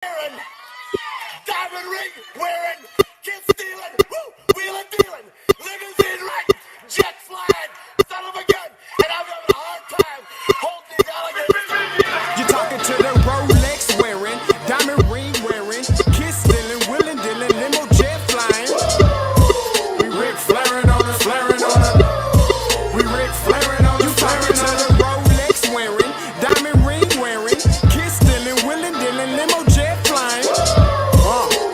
wearing, diamond ring wearing, kiss stealing, wheeling dealing, limousine right, jet flying, son of a gun, and I'm having a hard time holding these alligators. You're talking to the Rolex wearing, diamond ring wearing, kiss stealing, wheeling dealing, limo jet flying. We Rick flaring on us, flaring on us. We Rick flaring on us. You talking to the Rolex wearing, diamond ring wearing, kiss stealing, wheeling dealing, limo jet flying.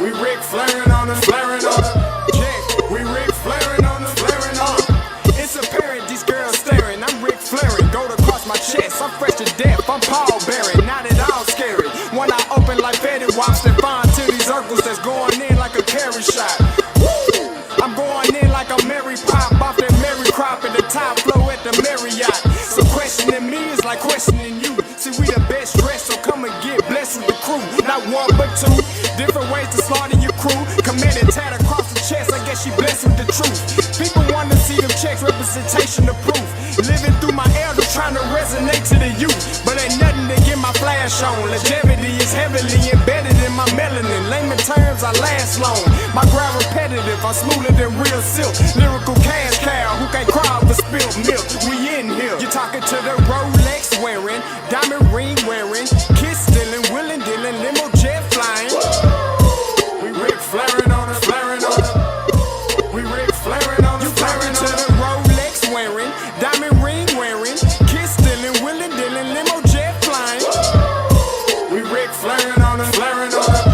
We Rick flaring on us, flaring on us. Yeah, we Rick flaring on us, flaring on us. It's apparent these girls staring. I'm Rick flaring, gold across my chest. I'm fresh to death. I'm Paul Bearing, not at all scary. When I open like Betty Wops and find to these circles that's going in like a carry shot. Woo! I'm going in like a Mary Pop off that Mary Crop at the top flow at the Marriott. So questioning me is like questioning you. See, we the best dressed, so come and get blessed with the crew. Not one but two, different ways to slaughter your crew. Committed tat across the chest, I guess she blessed with the truth. People want to see them checks, representation of proof. Living through my elders, trying to resonate to the youth. But ain't nothing to get my flash on. Longevity is heavily embedded in my melanin. Layman terms, I last long. My grind repetitive, I'm smoother than real silk. Lyrical cash cow, who can't cry for spilled milk. We in here. You're talking to the Rolex wearing, diamond ring wearing, kiss stealing, wheeling dealing, limo jet flying. We Rick flaring on us, flaring on us. We Rick flaring on us. You talking to the Rolex wearing, diamond ring wearing, kiss stealing, wheeling dealing, limo jet flying. We Rick flaring on us, flaring on us.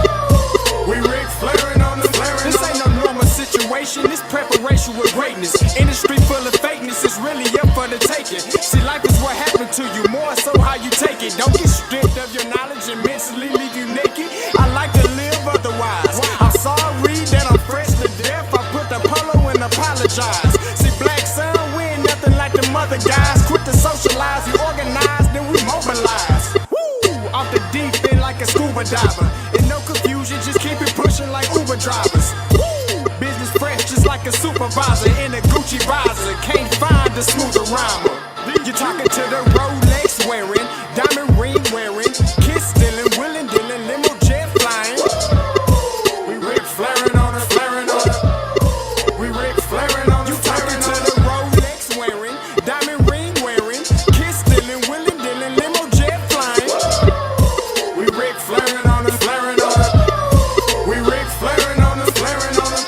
We Rick flaring on us, flaring on us. This ain't no normal situation, this preparation with greatness. Industry full of fakeness, it's really up for the taking. See, life is what happened to you, more so how you take it. Don't get stripped of your knowledge and mentally leave you naked. I like to live otherwise. I'm sorry that I'm fresh to death. I put the polo and apologize. See, black son, we ain't nothing like the mother guys. Quit to socialize, we organize, then we mobilize. Woo! Off the deep end like a scuba diver. And no confusion, just keep it pushing like Uber drivers. Woo! Business fresh, just like a supervisor in a Gucci visor. Can't find a smoother rhymer. You're talking to the Rolex wearing, diamond ring wearing, kiss stealing, wheeling dealing, limo jet flying. We Rick flaring on us, flaring on us. We Rick flaring on us. You talking to the Rolex wearing, diamond ring wearing, kiss stealing, wheeling dealing, limo jet flying. We Rick flaring on us, flaring on us. We Rick flaring on us, flaring on us.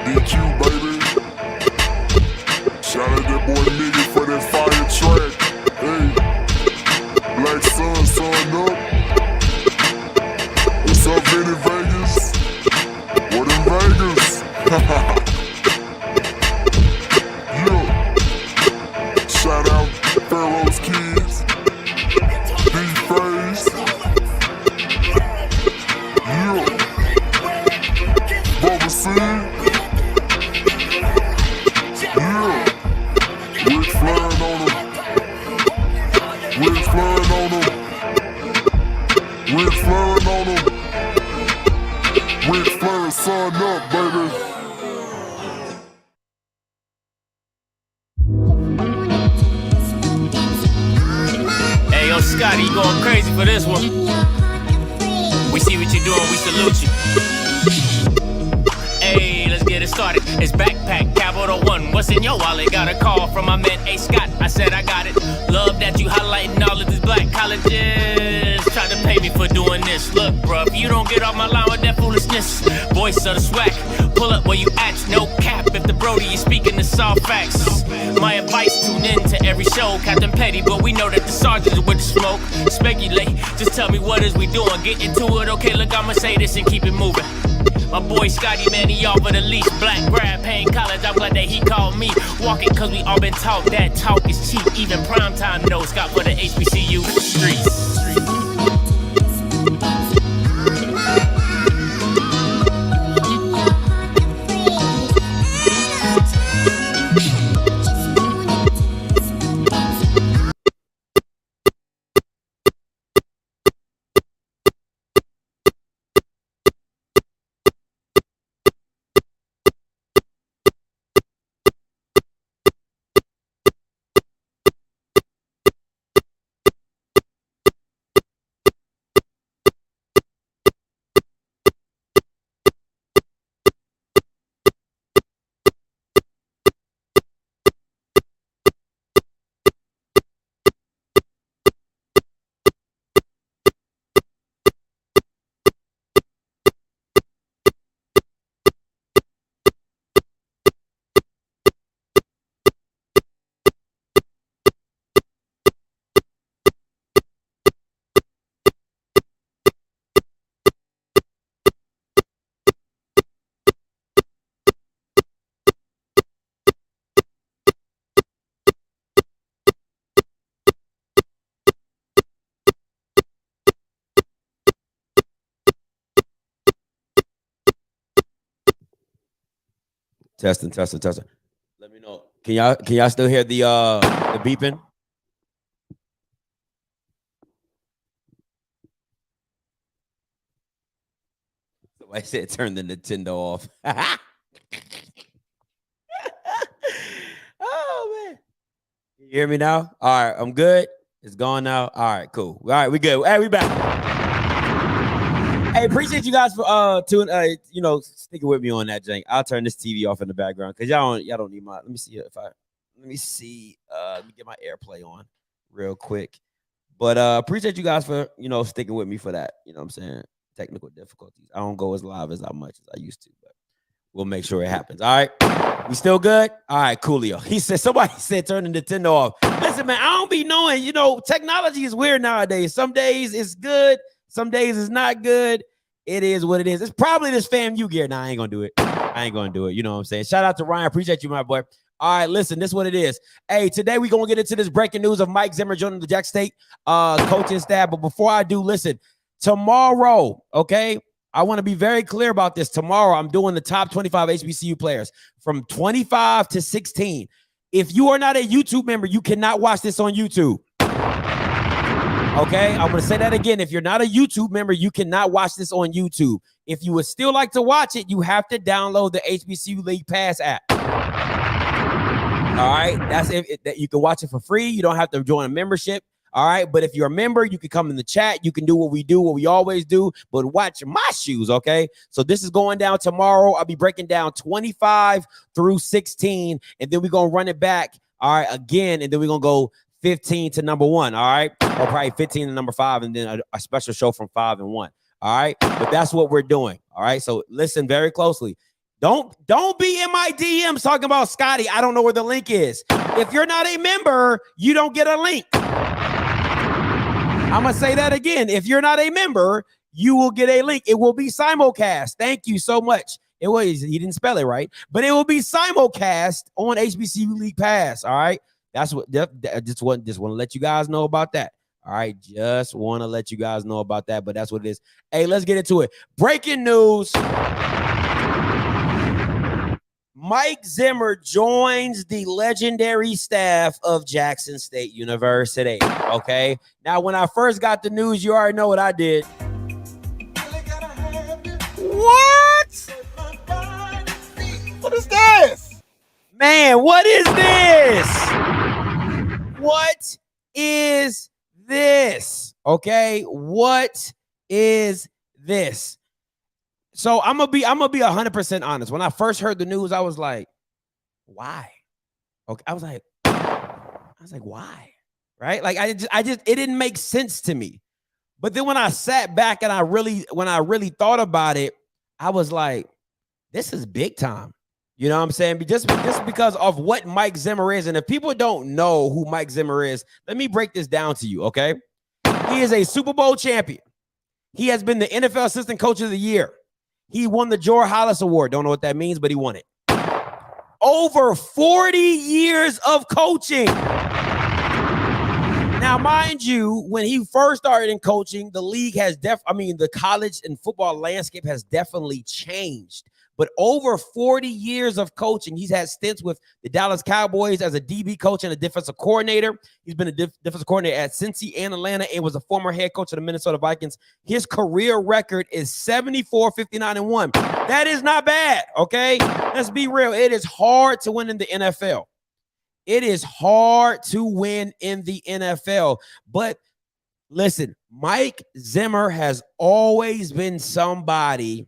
DQ, baby. Shout out that boy Nigga for that fire track. Hey, Black Sun, sun up. What's up, Vinny Vegas? What in Vegas? Yeah. Shout out Pharaoh's Kids. D-Face. Yeah. Bubba C. Yeah, Rick flaring on him. Rick flaring on him. Rick flaring on him. Rick flaring, sun up, baby. Hey, yo, Scotty, you going crazy for this one. We see what you're doing, we salute you. Hey, let's get it started. It's backpack, capital one. What's in your wallet? Got a call from my man, A. Scott. I said I got it. Love that you highlighting all of these black colleges. Try to pay me for doing this. Look, bruh, if you don't get off my line with that foolishness, voice of the swag, pull up where you at, no cap. If the Brody is speaking the soft facts, my advice, tune in to every show. Captain Petty, but we know that the sergeant's with the smoke. Speculate, just tell me what is we doing. Get into it, okay, look, I'ma say this and keep it moving. My boy Scotty, man, he offered the least. Black grad, paying college, I'm glad that he called me. Walking cause we all been taught that talk is cheap. Even primetime knows Scott for the HBCU streets. Testing. Let me know. Can y'all still hear the beeping? Somebody said turn the Nintendo off. Oh man. You hear me now? All right, I'm good. It's gone now. All right, cool. All right, we good. Hey, we back. Hey, appreciate you guys for sticking with me on that, Jank. I'll turn this TV off in the background because y'all don't need my. Let me see. Let me get my AirPlay on real quick. But appreciate you guys for sticking with me for that. You know what I'm saying? Technical difficulties. I don't go as live as much as I used to, but we'll make sure it happens. All right. We still good? All right, coolio. Somebody said turn the Nintendo off. Listen, man, I don't be knowing, technology is weird nowadays. Some days it's good, some days it's not good. It is what it is. It's probably this FAMU gear. Nah, I ain't gonna do it. You know what I'm saying? Shout out to Ryan. Appreciate you, my boy. All right, listen, this is what it is. Hey, today we're going to get into this breaking news of Mike Zimmer joining the Jack State coaching staff. But before I do, listen, tomorrow, okay, I want to be very clear about this. Tomorrow, I'm doing the top 25 HBCU players from 25 to 16. If you are not a YouTube member, you cannot watch this on YouTube. Okay, I'm going to say that again. If you're not a YouTube member, you cannot watch this on YouTube. If you would still like to watch it, you have to download the HBCU League Pass app. All right, that's that you can watch it for free. You don't have to join a membership. All right, but if you're a member, you can come in the chat. You can do what we always do, but watch my shoes, okay? So this is going down tomorrow. I'll be breaking down 25 through 16, and then we're going to run it back, all right, again, and then we're going to go 15 to number 1, all right? Or probably 15 to number 5, and then a special show from 5 and 1, all right? But that's what we're doing, all right? So listen very closely. Don't be in my DMs talking about Scotty. I don't know where the link is. If you're not a member, you don't get a link. I'm going to say that again. If you're not a member, you will get a link. It will be simulcast. Thank you so much. He didn't spell it right, but it will be simulcast on HBCU League Pass. All right. That's what just want to let you guys know about that. All right. Just want to let you guys know about that, but that's what it is. Hey, let's get into it. Breaking news. Mike Zimmer joins the legendary staff of Jackson State University. Okay. Now, when I first got the news, you already know what I did. What? What is this? Man, what is this? What is this? Okay. What is this? So I'm gonna be 100% honest. When I first heard the news, I was like, why? Okay, I was like, why? Right? Like I just it didn't make sense to me. But then when I sat back and when I really thought about it, I was like, this is big time. You know what I'm saying? Just because of what Mike Zimmer is. And if people don't know who Mike Zimmer is, let me break this down to you, okay? He is a Super Bowl champion. He has been the NFL Assistant Coach of the Year. He won the George Hollis Award. Don't know what that means, but he won it. Over 40 years of coaching. Now, mind you, when he first started in coaching, the league has the college and football landscape has definitely changed. But over 40 years of coaching, he's had stints with the Dallas Cowboys as a DB coach and a defensive coordinator. He's been a defensive coordinator at Cincy and Atlanta and was a former head coach of the Minnesota Vikings. His career record is 74, 59, and 1. That is not bad, okay? Let's be real. It is hard to win in the NFL. It is hard to win in the NFL. But listen, Mike Zimmer has always been somebody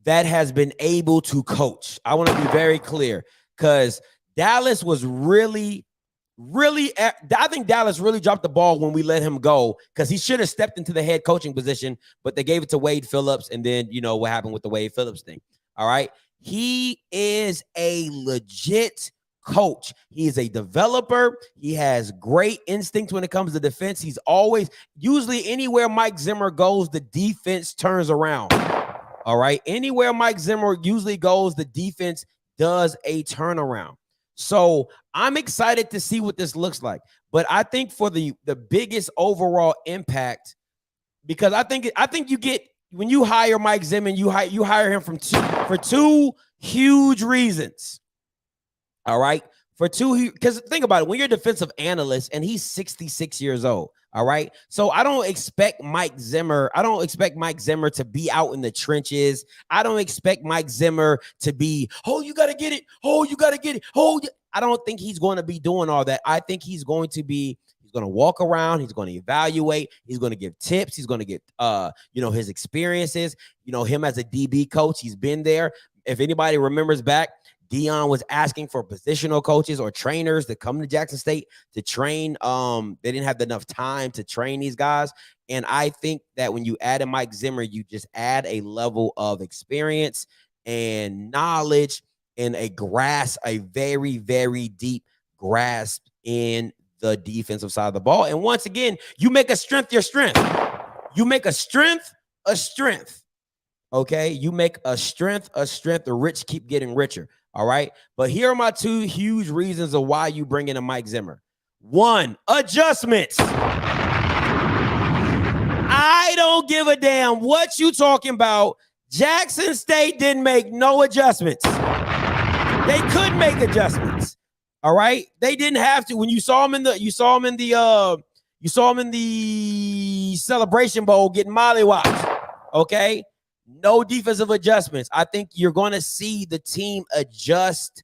that has been able to coach. I want to be very clear because Dallas was I think Dallas really dropped the ball when we let him go because he should have stepped into the head coaching position, but they gave it to Wade Phillips. And then, you know, what happened with the Wade Phillips thing. All right. He is a legit coach. He is a developer. He has great instincts when it comes to defense. He's usually anywhere Mike Zimmer goes, the defense turns around. All right. Anywhere Mike Zimmer usually goes, the defense does a turnaround. So I'm excited to see what this looks like. But I think for the biggest overall impact, because I think you get when you hire Mike Zimmer, you hire him for two huge reasons. All right. For two, because think about it, when you're a defensive analyst and he's 66 years old. All right. So I don't expect Mike Zimmer. I don't expect Mike Zimmer to be out in the trenches. I don't expect Mike Zimmer to be, oh, you got to get it. Oh, you got to get it. Oh, I don't think he's going to be doing all that. I think he's going to walk around. He's going to evaluate. He's going to give tips. He's going to get, his experiences, him as a DB coach. He's been there. If anybody remembers back, Deion was asking for positional coaches or trainers to come to Jackson State to train. They didn't have enough time to train these guys. And I think that when you add a Mike Zimmer, you just add a level of experience and knowledge and a very, very deep grasp in the defensive side of the ball. And once again, you make a strength your strength. You make a strength a strength. Okay, you make a strength a strength. The rich keep getting richer. All right. But here are my two huge reasons of why you bring in a Mike Zimmer. One, adjustments. I don't give a damn what you talking about. Jackson State didn't make no adjustments. They couldn't make adjustments. All right. They didn't have to. When you saw him in the Celebration Bowl getting mollywopped. Okay. No defensive adjustments. I think you're going to see the team adjust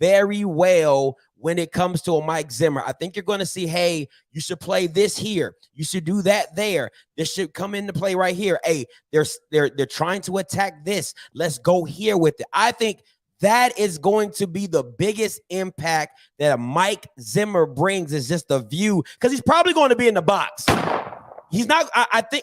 very well when it comes to a Mike Zimmer. I think you're going to see, hey, you should play this here. You should do that there. This should come into play right here. Hey, they're trying to attack this. Let's go here with it. I think that is going to be the biggest impact that a Mike Zimmer brings is just the view, because he's probably going to be in the box. He's not. I think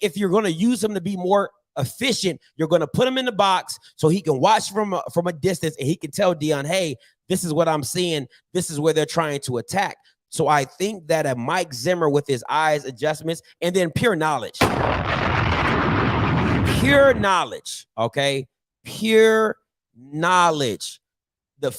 if you're going to use him to be more efficient, you're going to put him in the box so he can watch from a distance and he can tell Deion, hey, this is what I'm seeing. This is where they're trying to attack. So I think that a Mike Zimmer with his eyes adjustments and then pure knowledge. Okay, pure knowledge. If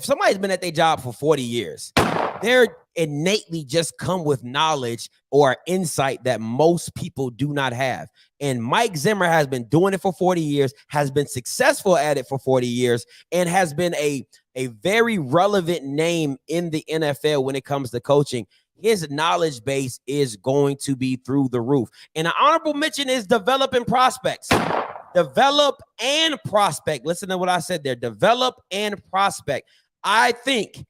somebody's been at their job for 40 years, they're innately just come with knowledge or insight that most people do not have. And Mike Zimmer has been doing it for 40 years, has been successful at it for 40 years, and has been a very relevant name in the NFL when it comes to coaching. His knowledge base is going to be through the roof. And an honorable mention is developing prospects. Develop and prospect. Listen to what I said there. Develop and prospect. I think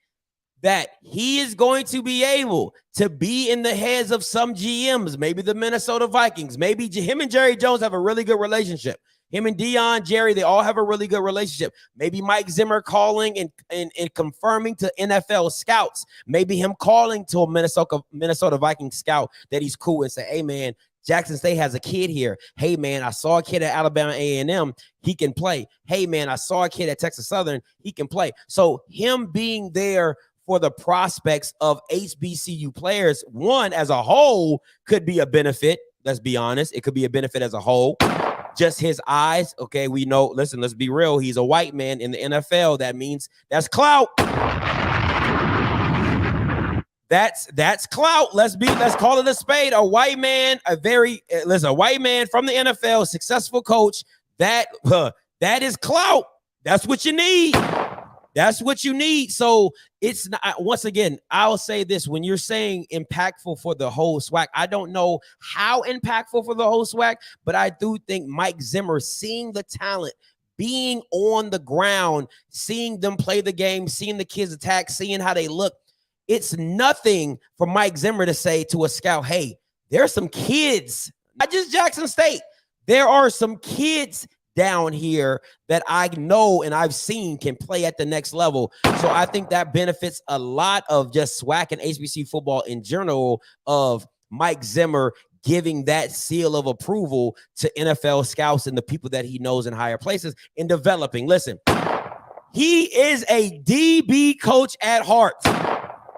that he is going to be able to be in the heads of some GMs, maybe the Minnesota Vikings, maybe him and Jerry Jones have a really good relationship. Him and Deion, Jerry, they all have a really good relationship. Maybe Mike Zimmer calling and confirming to NFL scouts, maybe him calling to a Minnesota Vikings scout that he's cool and say, hey, man, Jackson State has a kid here. Hey, man, I saw a kid at Alabama A&M. He can play. Hey, man, I saw a kid at Texas Southern. He can play. So him being there for the prospects of HBCU players, one, as a whole, could be a benefit. Let's be honest. It could be a benefit as a whole. Just his eyes. Okay, we know. Listen, let's be real. He's a white man in the NFL. That means that's clout. That's clout. Let's call it a spade. A white man, a white man from the NFL, successful coach. That is clout. That's what you need. That's what you need. So it's not, once again, I'll say this, when you're saying impactful for the whole SWAC, I don't know how impactful for the whole SWAC, but I do think Mike Zimmer, seeing the talent, being on the ground, seeing them play the game, seeing the kids attack, seeing how they look, it's nothing for Mike Zimmer to say to a scout, hey, there are some kids, not just Jackson State. There are some kids down here that I know and I've seen can play at the next level. So I think that benefits a lot of just SWAC and HBC football in general, of Mike Zimmer giving that seal of approval to NFL scouts and the people that he knows in higher places in developing. Listen, he is a DB coach at heart.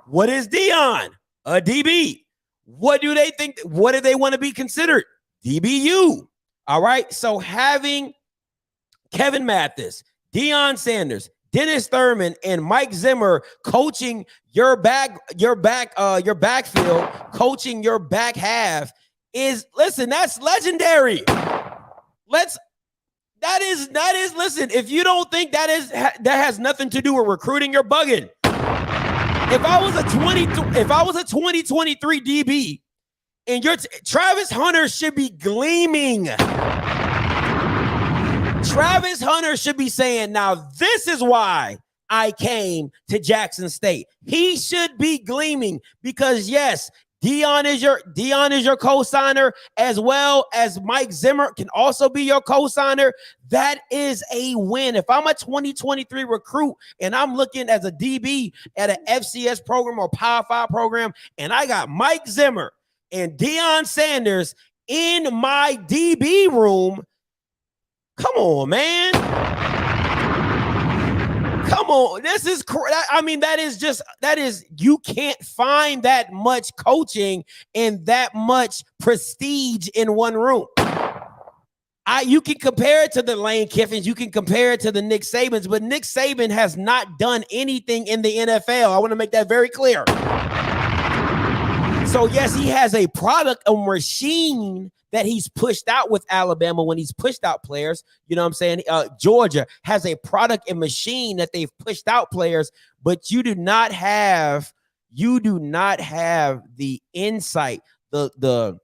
What is Deion? A DB. What do they think? What do they want to be considered? DBU. All right. So having Kevin Mathis, Deion Sanders, Dennis Thurman, and Mike Zimmer coaching your backfield, coaching your back half is, listen, that's legendary. That is, listen, if you don't think that has nothing to do with recruiting, you're bugging. If I was a 2023 DB and Travis Hunter should be gleaming. Travis Hunter should be saying, now this is why I came to Jackson State. He should be gleaming because yes, Dion is your co-signer, as well as Mike Zimmer can also be your co-signer. That is a win. If I'm a 2023 recruit and I'm looking as a DB at an FCS program or Power 5 program, and I got Mike Zimmer and Deion Sanders in my DB room, come on, man. Come on, this is, I mean, that is, you can't find that much coaching and that much prestige in one room. You can compare it to the Lane Kiffins, you can compare it to the Nick Sabans, but Nick Saban has not done anything in the NFL. I want to make that very clear. So yes, he has a product, a machine that he's pushed out with Alabama when he's pushed out players. You know what I'm saying? Georgia has a product and machine that they've pushed out players, but you do not have the insight, the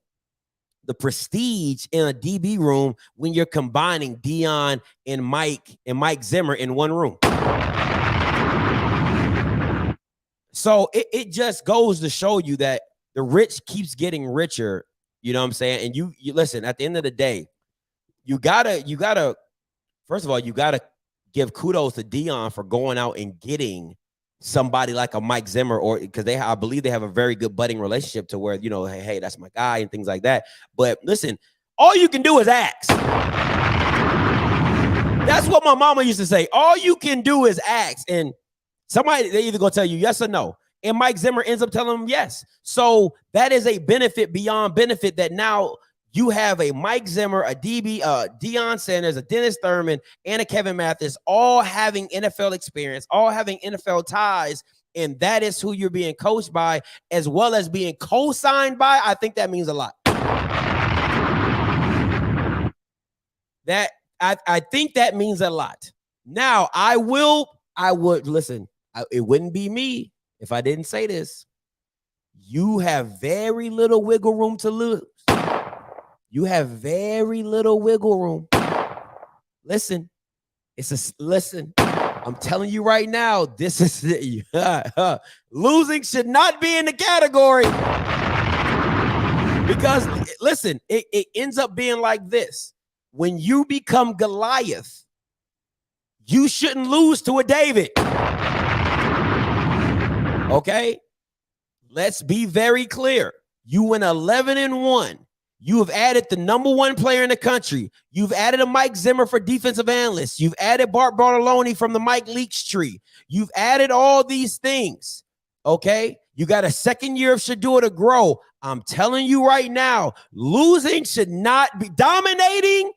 prestige in a DB room when you're combining Dion and Mike Zimmer in one room. So it just goes to show you that the rich keeps getting richer. You know what I'm saying? And you listen, at the end of the day, you gotta, first of all, you gotta give kudos to Dion for going out and getting somebody like a Mike Zimmer, or because I believe they have a very good budding relationship to where, you know, hey, that's my guy and things like that. But listen, all you can do is ask. That's what my mama used to say. All you can do is ask. And somebody, they either gonna tell you yes or no. And Mike Zimmer ends up telling him yes. So that is a benefit beyond benefit, that now you have a Mike Zimmer, a DB, Deion Sanders, a Dennis Thurman, and a Kevin Mathis, all having NFL experience, all having NFL ties. And that is who you're being coached by, as well as being co-signed by. I think that means a lot. I think that means a lot. Now, I would listen, it wouldn't be me if I didn't say this. You have very little wiggle room to lose. You have very little wiggle room. Listen, listen. I'm telling you right now, this is losing should not be in the category. Because listen, it ends up being like this. When you become Goliath, you shouldn't lose to a David. Okay, let's be very clear. You went 11-1. You have added the #1 player in the country. You've added a Mike Zimmer for defensive analyst. You've added Bart Bartolone from the Mike Leach tree. You've added all these things. Okay, you got a second year of Shador to grow. I'm telling you right now, losing should not be dominating.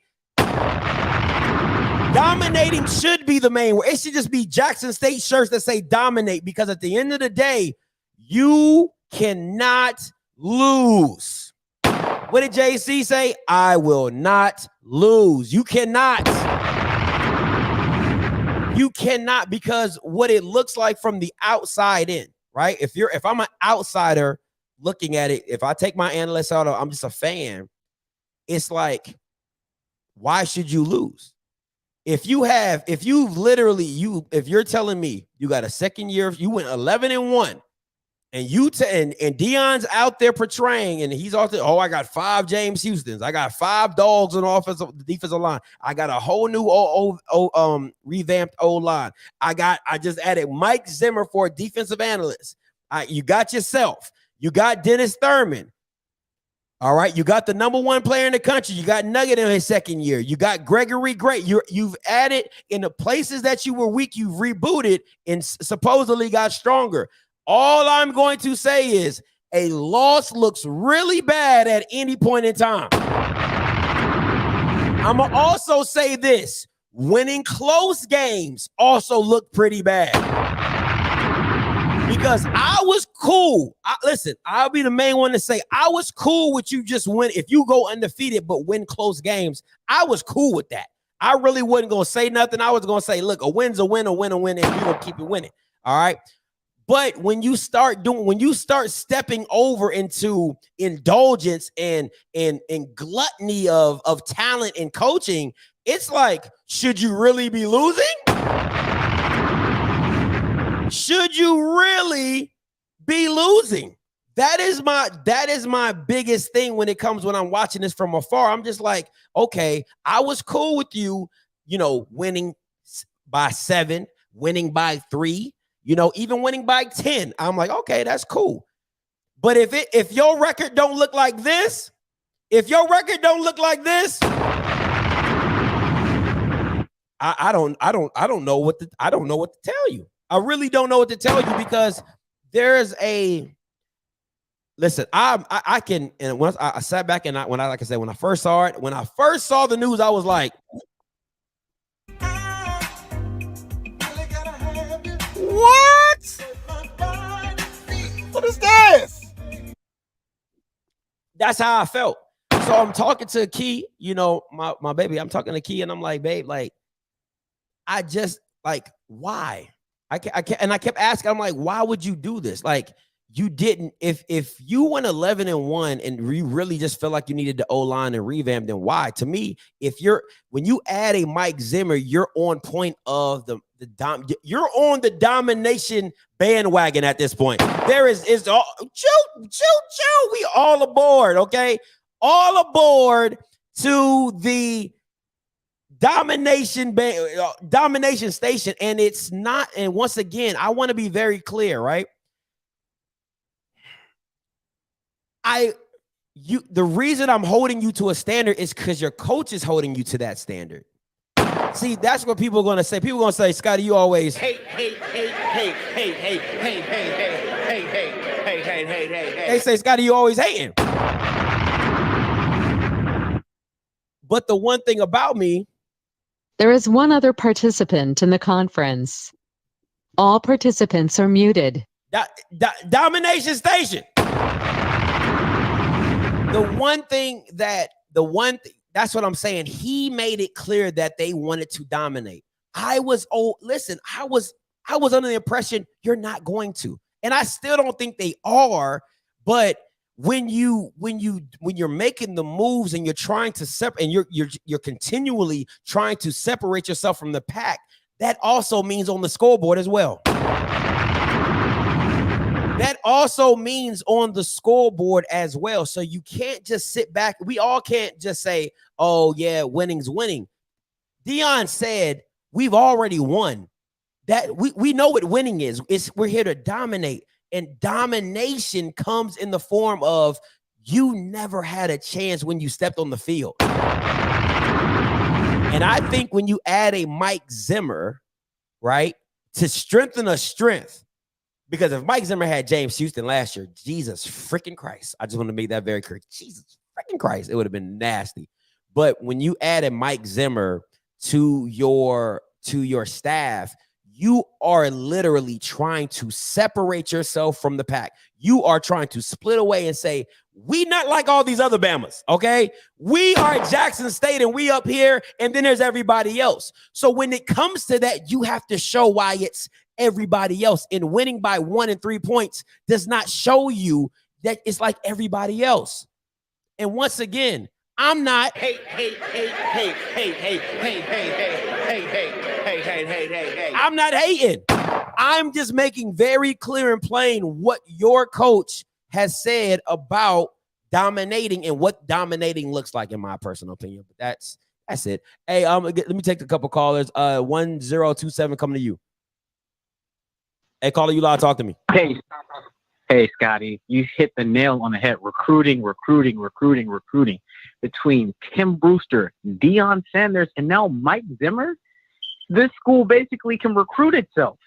Dominating should be the main word. It should just be Jackson State shirts that say dominate, because at the end of the day, you cannot lose. What did JC say? I will not lose. You cannot. You cannot, because what it looks like from the outside in, right? If I'm an outsider looking at it, if I take my analyst out, I'm just a fan. It's like, why should you lose? If you're telling me you got a second year, you went 11-1, and and Deion's out there portraying, and he's out there, oh, I got 5 James Houstons, I got 5 dogs on the defensive line, I got a whole new revamped O-line, I just added Mike Zimmer for a defensive analyst. You got yourself, you got Dennis Thurman. All right, you got the #1 player in the country. You got Nugget in his second year. You got Gregory Great. You've added in the places that you were weak. You've rebooted and supposedly got stronger. All I'm going to say is a loss looks really bad at any point in time. I'm going to also say this. Winning close games also look pretty bad. Because I was cool. Listen, I'll be the main one to say I was cool with you just win. If you go undefeated but win close games, I was cool with that. I really wasn't gonna say nothing. I was gonna say, look, a win's a win, and we're gonna keep it winning. All right. But when you start stepping over into indulgence and gluttony of talent and coaching, it's like, should you really be losing? Should you really be losing? That is my biggest thing when I'm watching this from afar. I'm just like, okay, I was cool with you, winning by 7, winning by 3, even winning by 10. I'm like, okay, that's cool. But if your record don't look like this, I don't know what to tell you. I really don't know what to tell you, because there's a listen. I can, and once I sat back and when I first saw the news, I was like, What? What is this? That's how I felt. So I'm talking to Key, my baby. I'm talking to Key, and I'm like, babe, like, I just like, why? I kept asking. I'm like, why would you do this? Like, you didn't. If you went 11-1 and you really just felt like you needed the O-line and revamp, then why? To me, when you add a Mike Zimmer, you're on point of you're on the domination bandwagon at this point. There is all choo. We all aboard, okay? All aboard to the domination station. And it's not, and once again, I want to be very clear, right? The reason I'm holding you to a standard is because your coach is holding you to that standard. See, that's what people are going to say. People are going to say, Scotty, you always hey. They say, Scotty, you always hating. But the one thing about me, there is one other participant in the conference. All participants are muted. Domination station. That's what I'm saying. He made it clear that they wanted to dominate. I was under the impression you're not going to. And I still don't think they are, but when you're making the moves and you're trying to separate, and you're continually trying to separate yourself from the pack, that also means on the scoreboard as well. That also means on the scoreboard as well. So you can't just sit back. We all can't just say, oh yeah, winning's winning. Dion said, we've already won. That we know what winning is. We're here to dominate. And domination comes in the form of you never had a chance when you stepped on the field. And I think when you add a Mike Zimmer, right, to strengthen a strength, because if Mike Zimmer had James Houston last year, Jesus freaking Christ. I just want to make that very clear. Jesus freaking Christ. It would have been nasty. But when you add a Mike Zimmer to your staff, you are literally trying to separate yourself from the pack. You are trying to split away and say, we not like all these other Bamas, okay? We are at Jackson State and we up here, and then there's everybody else. So when it comes to that, you have to show why it's everybody else. And winning by 1 and 3 points does not show you that it's like everybody else. And once again, I'm not I'm not hating. I'm just making very clear and plain what your coach has said about dominating and what dominating looks like, in my personal opinion. But that's it. Hey, let me take a couple callers. 1027 coming to you. Hey, caller, you live. Talk to me. Hey, Scotty, you hit the nail on the head. Recruiting. Between Tim Brewster, Deion Sanders, and now Mike Zimmer, this school basically can recruit itself.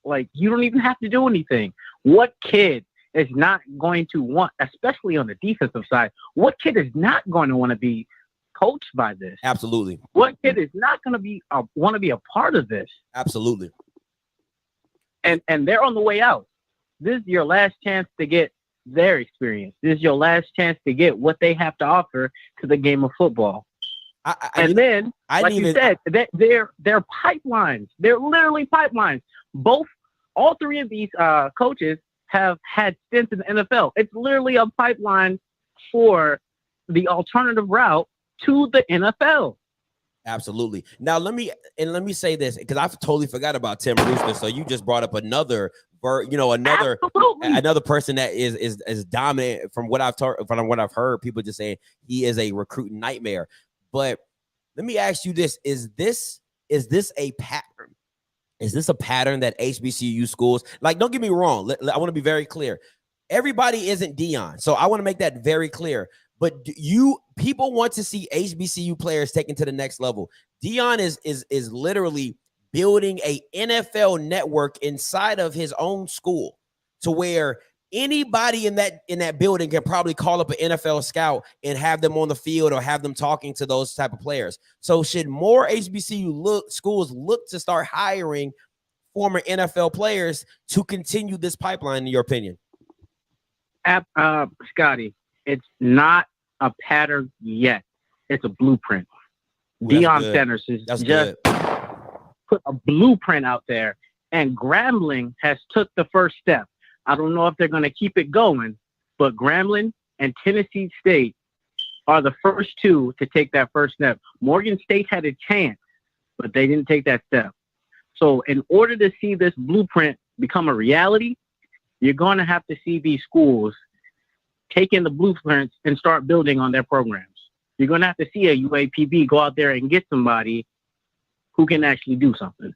Like, you don't even have to do anything. What kid is not going to want, especially on the defensive side, what kid is not going to want to be coached by this? Absolutely. What kid is not going to want to be a part of this? Absolutely. And they're on the way out. This is your last chance to get their experience. This is your last chance to get what they have to offer to the game of football. And then, like you said, they're pipelines. They're literally pipelines. All three of these coaches have had stints in the NFL. It's literally a pipeline for the alternative route to the NFL. Absolutely. Now let me say this, because I totally forgot about Tim Brewster. So you just brought up another person that is dominant from what I've heard. People just saying he is a recruiting nightmare. But let me ask you this: is this a pattern? Is this a pattern that HBCU schools, like, don't get me wrong, I want to be very clear. Everybody isn't Dion. So I want to make that very clear. But people want to see HBCU players taken to the next level. Dion is literally building a NFL network inside of his own school, to where anybody in that building can probably call up an NFL scout and have them on the field or have them talking to those type of players. So should more HBCU schools look to start hiring former NFL players to continue this pipeline, in your opinion? Scotty, it's not a pattern yet. It's a blueprint. Deion Sanders has just put a blueprint out there, and Grambling has took the first step. I don't know if they're going to keep it going, but Grambling and Tennessee State are the first two to take that first step. Morgan State had a chance, but they didn't take that step. So in order to see this blueprint become a reality, you're going to have to see these schools take in the blueprints and start building on their programs. You're going to have to see a UAPB go out there and get somebody who can actually do something.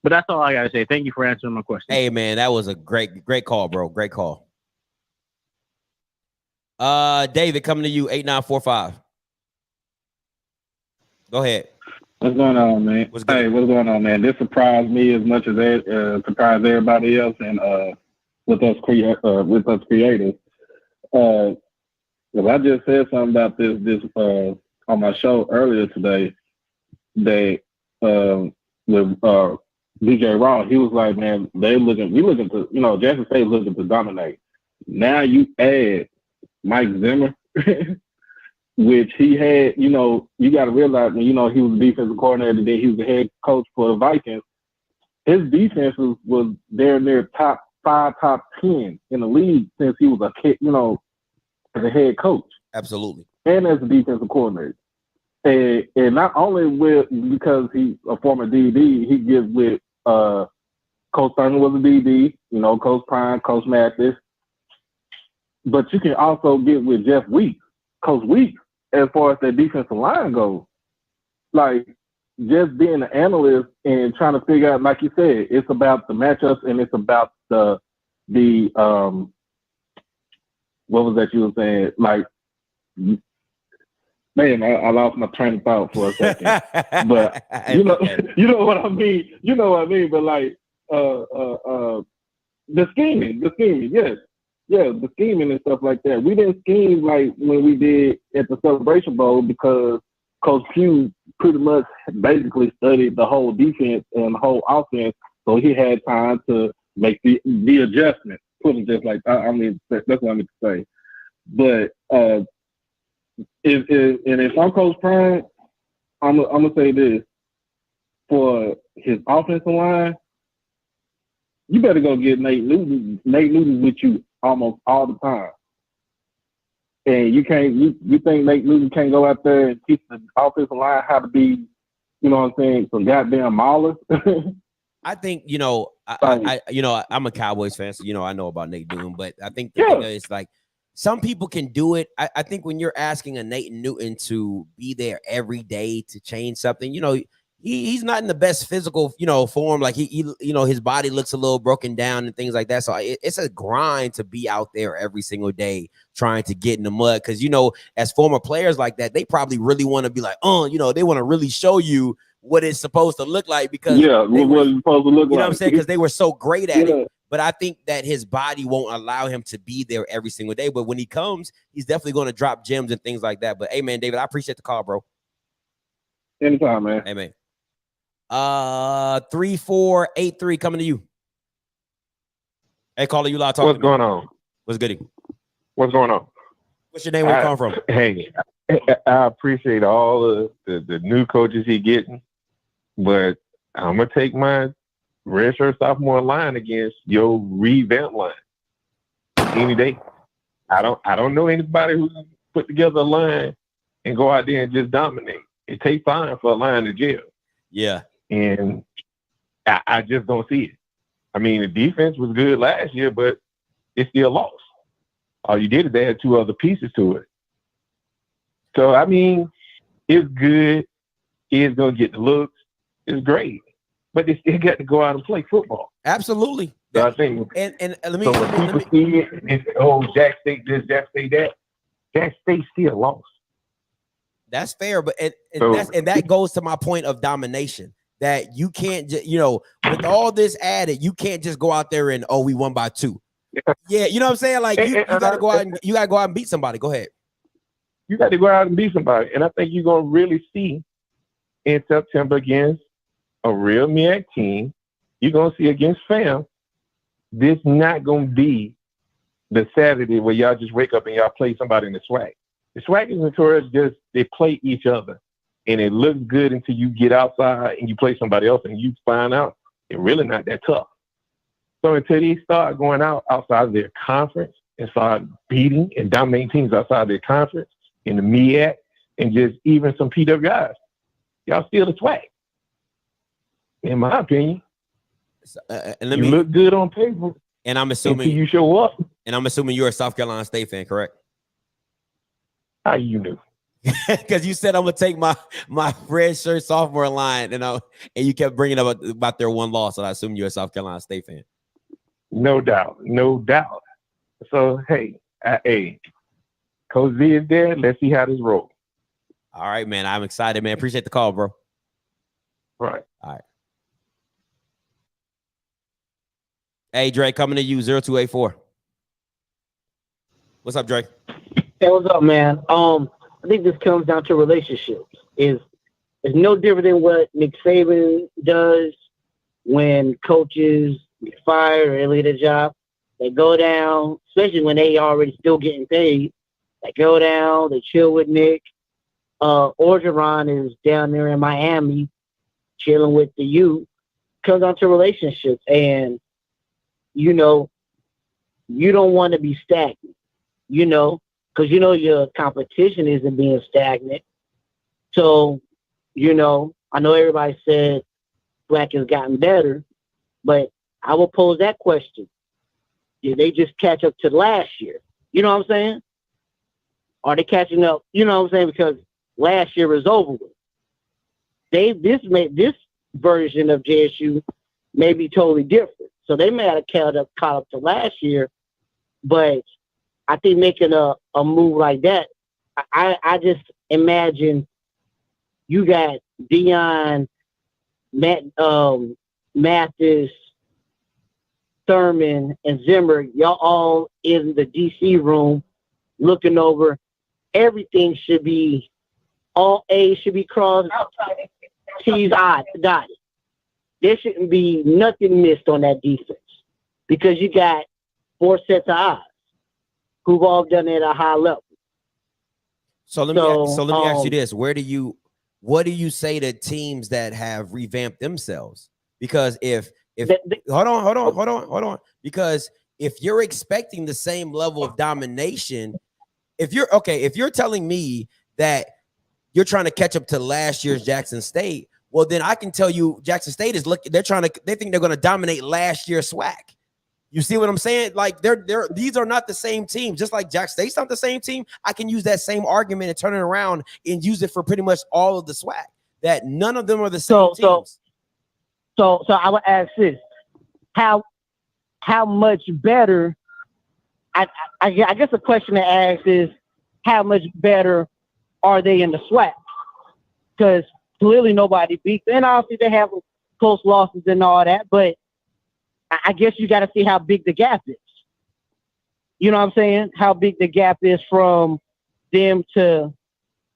But that's all I got to say. Thank you for answering my question. Hey, man, that was a great call, bro. Great call. David, coming to you, 8945. Go ahead. What's going on, man? What's going on, man? This surprised me as much as it surprised everybody else, and with us creators. Because I just said something about this on my show earlier today. With DJ Raw, he was like, man, we looking to, Jackson State looking to dominate. Now you add Mike Zimmer, which he had, you got to realize, he was the defensive coordinator, then he was the head coach for the Vikings. His defense was near top 5, top 10 in the league since he was a kid, as a head coach. Absolutely. And as a defensive coordinator. And not only because he's a former DD, he gets with Coach Thurman was a DD, Coach Prime, Coach Mathis. But you can also get with Jeff Weeks, Coach Weeks, as far as their defensive line goes. Like, just being an analyst and trying to figure out, like you said, it's about the matchups and it's about the what was that you were saying? Like, man, I lost my train of thought for a second. But you know what I mean. You know what I mean. But like the scheming, yes. Yeah, the scheming and stuff like that. We didn't scheme like when we did at the Celebration Bowl because Coach Pugh pretty much basically studied the whole defense and the whole offense, so he had time to make the adjustment. Put it just like I mean, that's what I meant to say. But if I'm Coach Prime, I'm gonna say this: for his offensive line, you better go get Nate Newton. Nate Newton with you almost all the time. And you think Nate Newton can't go out there and teach the offensive line how to be, some goddamn maulers? I think, I'm a Cowboys fan, so I know about Nate Newton, but I think it's like some people can do it. I think when you're asking a Nate Newton to be there every day to change something, he's not in the best physical, form. Like he his body looks a little broken down and things like that. So it's a grind to be out there every single day trying to get in the mud. Because, as former players like that, they probably really want to be like, they want to really show you what it's supposed to look like because what it's supposed to look like. You know what I'm saying? Because they were so great at it. But I think that his body won't allow him to be there every single day. But when he comes, he's definitely going to drop gems and things like that. But hey, man, David, I appreciate the call, bro. Anytime, man. Hey, man. 3483 coming to you. Hey, caller, you live talking. What's going on? What's good? What's going on? What's your name? Where you come from? Hey, I appreciate all of the new coaches he getting, but I'm gonna take my redshirt sophomore line against your revamp line any day. I don't know anybody who put together a line and go out there and just dominate. It takes time for a line to gel. Yeah. And I just don't see it. I mean, the defense was good last year, but it still lost. All you did is add 2 other pieces to it. So, I mean, it's good. Kids going to get the looks. It's great. But they still got to go out and play football. Absolutely. So I think, and let me, so when people see it, it's, oh, Jack State this, Jack State that. Jack State still lost. That's fair, but that goes to my point of domination. That you can't, with all this added, you can't just go out there and we won by 2. Yeah, you know what I'm saying? Like you got to go out and and beat somebody. Go ahead. You got to go out and beat somebody, and I think you're gonna really see in September against a real MEAC team. You're gonna see against FAM. This not gonna be the Saturday where y'all just wake up and y'all play somebody in the SWAC. The SWAC is notorious just they play each other, and it looks good until you get outside and you play somebody else, and you find out it's really not that tough. So until they start going outside of their conference and start beating and dominating teams outside their conference in the MEAC and just even some PWIs, y'all still the SWAC. In my opinion, you look good on paper, and I'm assuming you show up. And I'm assuming you're a South Carolina State fan, correct? How you knew? Because you said I'm gonna take my red shirt sophomore line, and you kept bringing up about their one loss, and I assume you're a South Carolina State fan. No doubt. So hey, Coach Z is there. Let's see how this rolls. All right, man. I'm excited, man. Appreciate the call, bro. Right. All right. Hey, Dre, coming to you, 0284. What's up, Dre? Hey, what's up, man? I think this comes down to relationships. It's no different than what Nick Saban does when coaches get fired or they leave their job. They go down, especially when they already still getting paid. They go down, they chill with Nick. Orgeron is down there in Miami chilling with the youth. Comes down to relationships. And, you don't want to be stagnant, because your competition isn't being stagnant. So, I know everybody said Black has gotten better, but I will pose that question. Did they just catch up to last year? You know what I'm saying? Are they catching up? You know what I'm saying? Because last year was over with. This version of JSU may be totally different. So they may have caught up to last year, but I think making a move like that, I just imagine you got Dion, Mathis, Thurman, and Zimmer, y'all all in the DC room looking over. Everything should be, all A's should be crossed, T's dotted. There shouldn't be nothing missed on that defense because you got 4 sets of eyes who've all done it at a high level. So let me ask you this: what do you say to teams that have revamped themselves? Because hold on, because if you're expecting the same level of domination, if you're telling me that you're trying to catch up to last year's Jackson State, well, then I can tell you Jackson State is looking. They think they're going to dominate last year's SWAC. You see what I'm saying? Like these are not the same teams. Just like Jackson State's not the same team, I can use that same argument and turn it around and use it for pretty much all of the SWAC. That none of them are the same teams. So I would ask this: how much better? I guess the question to ask is how much better are they in the SWAC? Because clearly nobody beats them. And obviously they have close losses and all that, but I guess you got to see how big the gap is. You know what I'm saying? How big the gap is from them to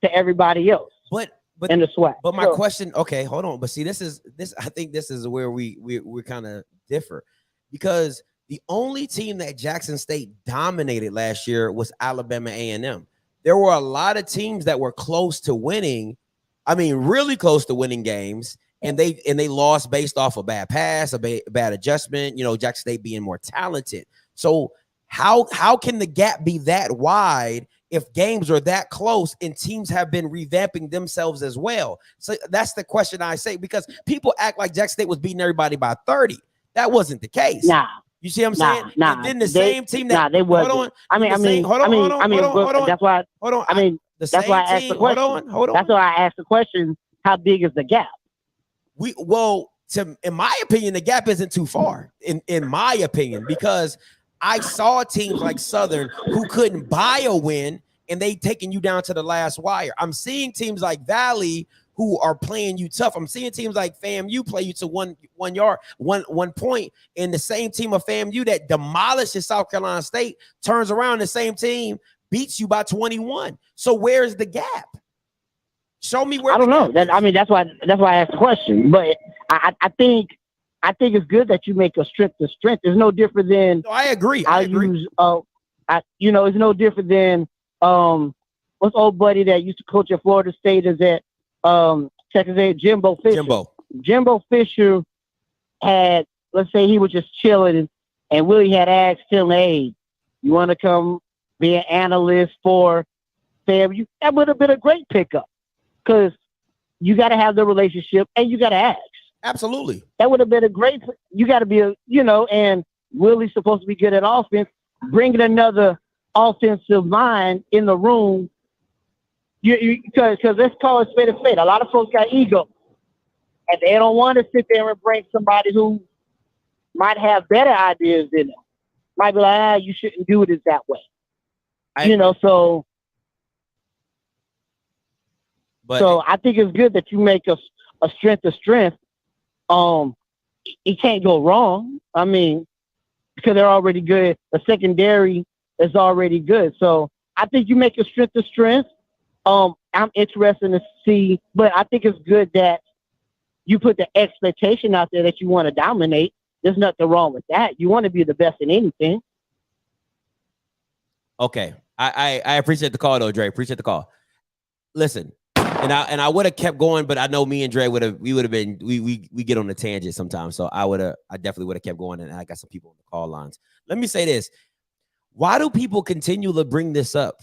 everybody else. But in the SWAC. But my question, okay, hold on. But see, this. I think this is where we kind of differ, because The only team that Jackson State dominated last year was Alabama A&M. There were a lot of teams that were close to winning. I mean, really close to winning games, and they lost based off a bad pass, a bad adjustment. Jackson State being more talented. So how can the gap be that wide if games are that close and teams have been revamping themselves as well? So that's the question I say, because people act like Jackson State was beating everybody by 30. That wasn't the case. Nah. You see what I'm saying? Nah, and then the same team that they wasn't. hold on. I mean, hold on. That's why. Hold on. I mean, that's why I asked the question. Hold on. That's why I asked the question. How big is the gap? In my opinion, the gap isn't too far. In my opinion, because I saw teams like Southern who couldn't buy a win, and they taking you down to the last wire. I'm seeing teams like Valley who are playing you tough. I'm seeing teams like FAMU play you to one point, and the same team of FAMU that demolishes South Carolina State turns around, the same team beats you by 21. So where's the gap? Show me where. I don't know. That's why I asked the question. But I think it's good that you make a strength to strength. It's no different than. No, I agree. It's no different than what's old buddy that used to coach at Florida State is at Texas A&M, Jimbo Fisher. Jimbo Fisher had, let's say he was just chilling, and Willie had asked him, "Hey, you want to come be an analyst for FAMU?" That would have been a great pickup, because you got to have the relationship and you got to ask. Absolutely. That would have been a great. You got to be and Willie's supposed to be good at offense. Bringing another offensive mind in the room. Because let's call it spade a spade. A lot of folks got ego, and they don't want to sit there and bring somebody who might have better ideas than them. Might be like, you shouldn't do it that way. So I think it's good that you make a strength to strength. It can't go wrong. I mean, because they're already good. The secondary is already good. So I think you make a strength to strength. I'm interested to see, but I think it's good that you put the expectation out there that you want to dominate. There's nothing wrong with that. You want to be the best in anything. Okay. I appreciate the call though, Dre. Appreciate the call. Listen, and I would have kept going, but I know me and Dre we get on the tangent sometimes. So I definitely would have kept going, and I got some people on the call lines. Let me say this. Why do people continue to bring this up?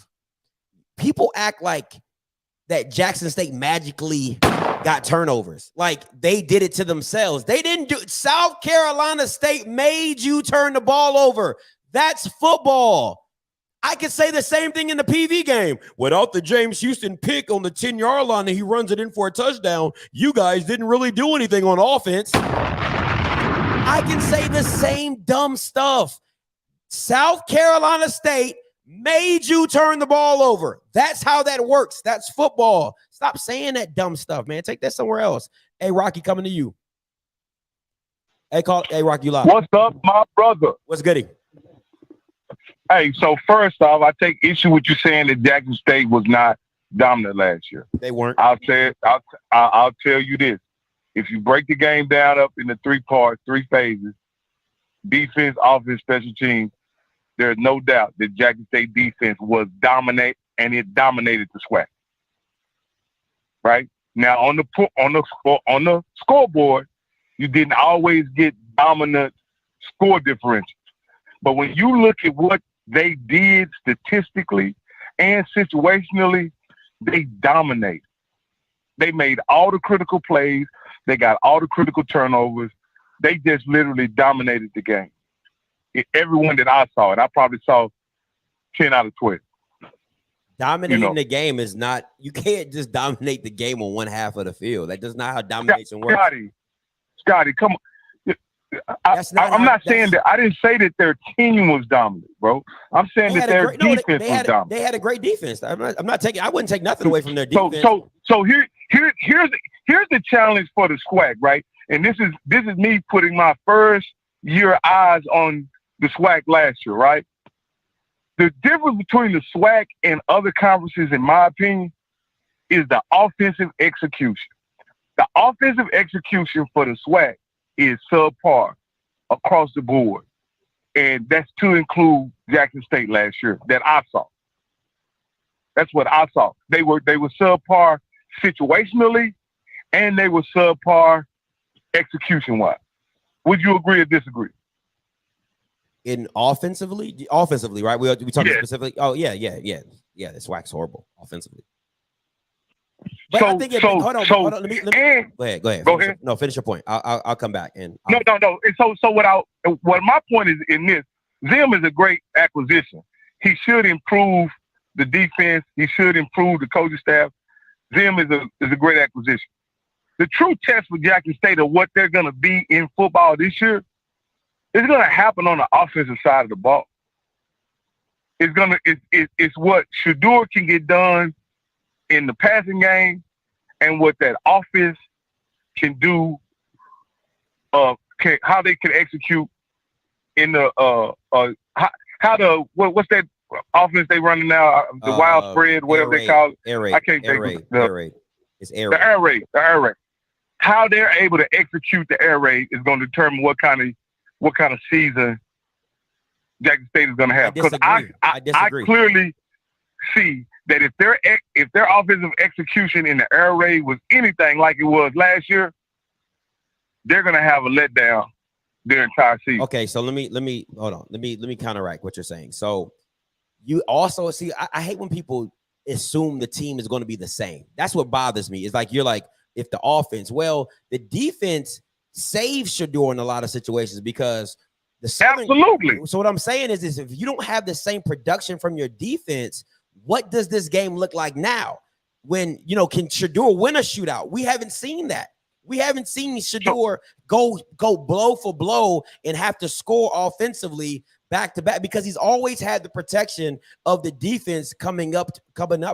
People act like that Jackson State magically got turnovers. Like they did it to themselves. They didn't do it. South Carolina State made you turn the ball over. That's football. I could say the same thing in the PV game. Without the James Houston pick on the 10-yard line and he runs it in for a touchdown, you guys didn't really do anything on offense. I can say the same dumb stuff. South Carolina State made you turn the ball over. That's how that works. That's football. Stop saying that dumb stuff, man. Take that somewhere else. Hey, Rocky, coming to you. Hey, Rocky, you live. What's up, my brother? What's goody? Hey, so first off, I take issue with you saying that Jackson State was not dominant last year. They weren't. I'll tell you this. If you break the game down up into 3 parts, 3 phases, defense, offense, special teams, there's no doubt that Jackson State defense was dominant, and it dominated the SWAC. Right now, on the scoreboard, you didn't always get dominant score differentials. But when you look at what they did statistically and situationally, they dominated. They made all the critical plays. They got all the critical turnovers. They just literally dominated the game. Everyone that I saw it, I probably saw 10 out of 12. Dominating the game is not, you can't just dominate the game on one half of the field. That does not how domination works. Scotty, come on. I'm not saying that. I didn't say that their team was dominant, bro. I'm saying that their defense was dominant. They had a great defense. I wouldn't take nothing away from their defense. So here's the challenge for the SWAC, right? And this is me putting my first year eyes on the SWAC last year, right? The difference between the SWAC and other conferences, in my opinion, is the offensive execution. The offensive execution for the SWAC is subpar across the board. And that's to include Jackson State last year that I saw. That's what I saw. They were subpar situationally, and they were subpar execution-wise. Would you agree or disagree? In offensively, right? We talking specifically. Oh yeah. The SWAC's horrible offensively. But I think hold on. Let me go ahead. No, finish your point. I'll come back and no. And so what my point is in this, Zim is a great acquisition. He should improve the defense. He should improve the coaching staff. Zim is a great acquisition. The true test for Jackson State of what they're going to be in football this year is going to happen on the offensive side of the ball. It's what Shedeur can get done in the passing game and what that offense can do, how they can execute in the what's that offense they running now? The wild spread, whatever they call it. I can't think of it. It's air raid. The air raid. How they're able to execute the air raid is going to determine what kind of season Jackson State is going to have. Because I clearly see that if their offensive execution in the air raid was anything like it was last year, they're going to have a letdown their entire season. Okay, so let me hold on. Let me counteract what you're saying. So you also see, I hate when people assume the team is going to be the same. That's what bothers me. It's like you're like, if the offense, well, the defense saves Shedeur in a lot of situations because the Southern. Absolutely. So what I'm saying is if you don't have the same production from your defense, what does this game look like now? When, can Shedeur win a shootout? We haven't seen that. We haven't seen Shedeur go blow for blow and have to score offensively back to back because he's always had the protection of the defense coming up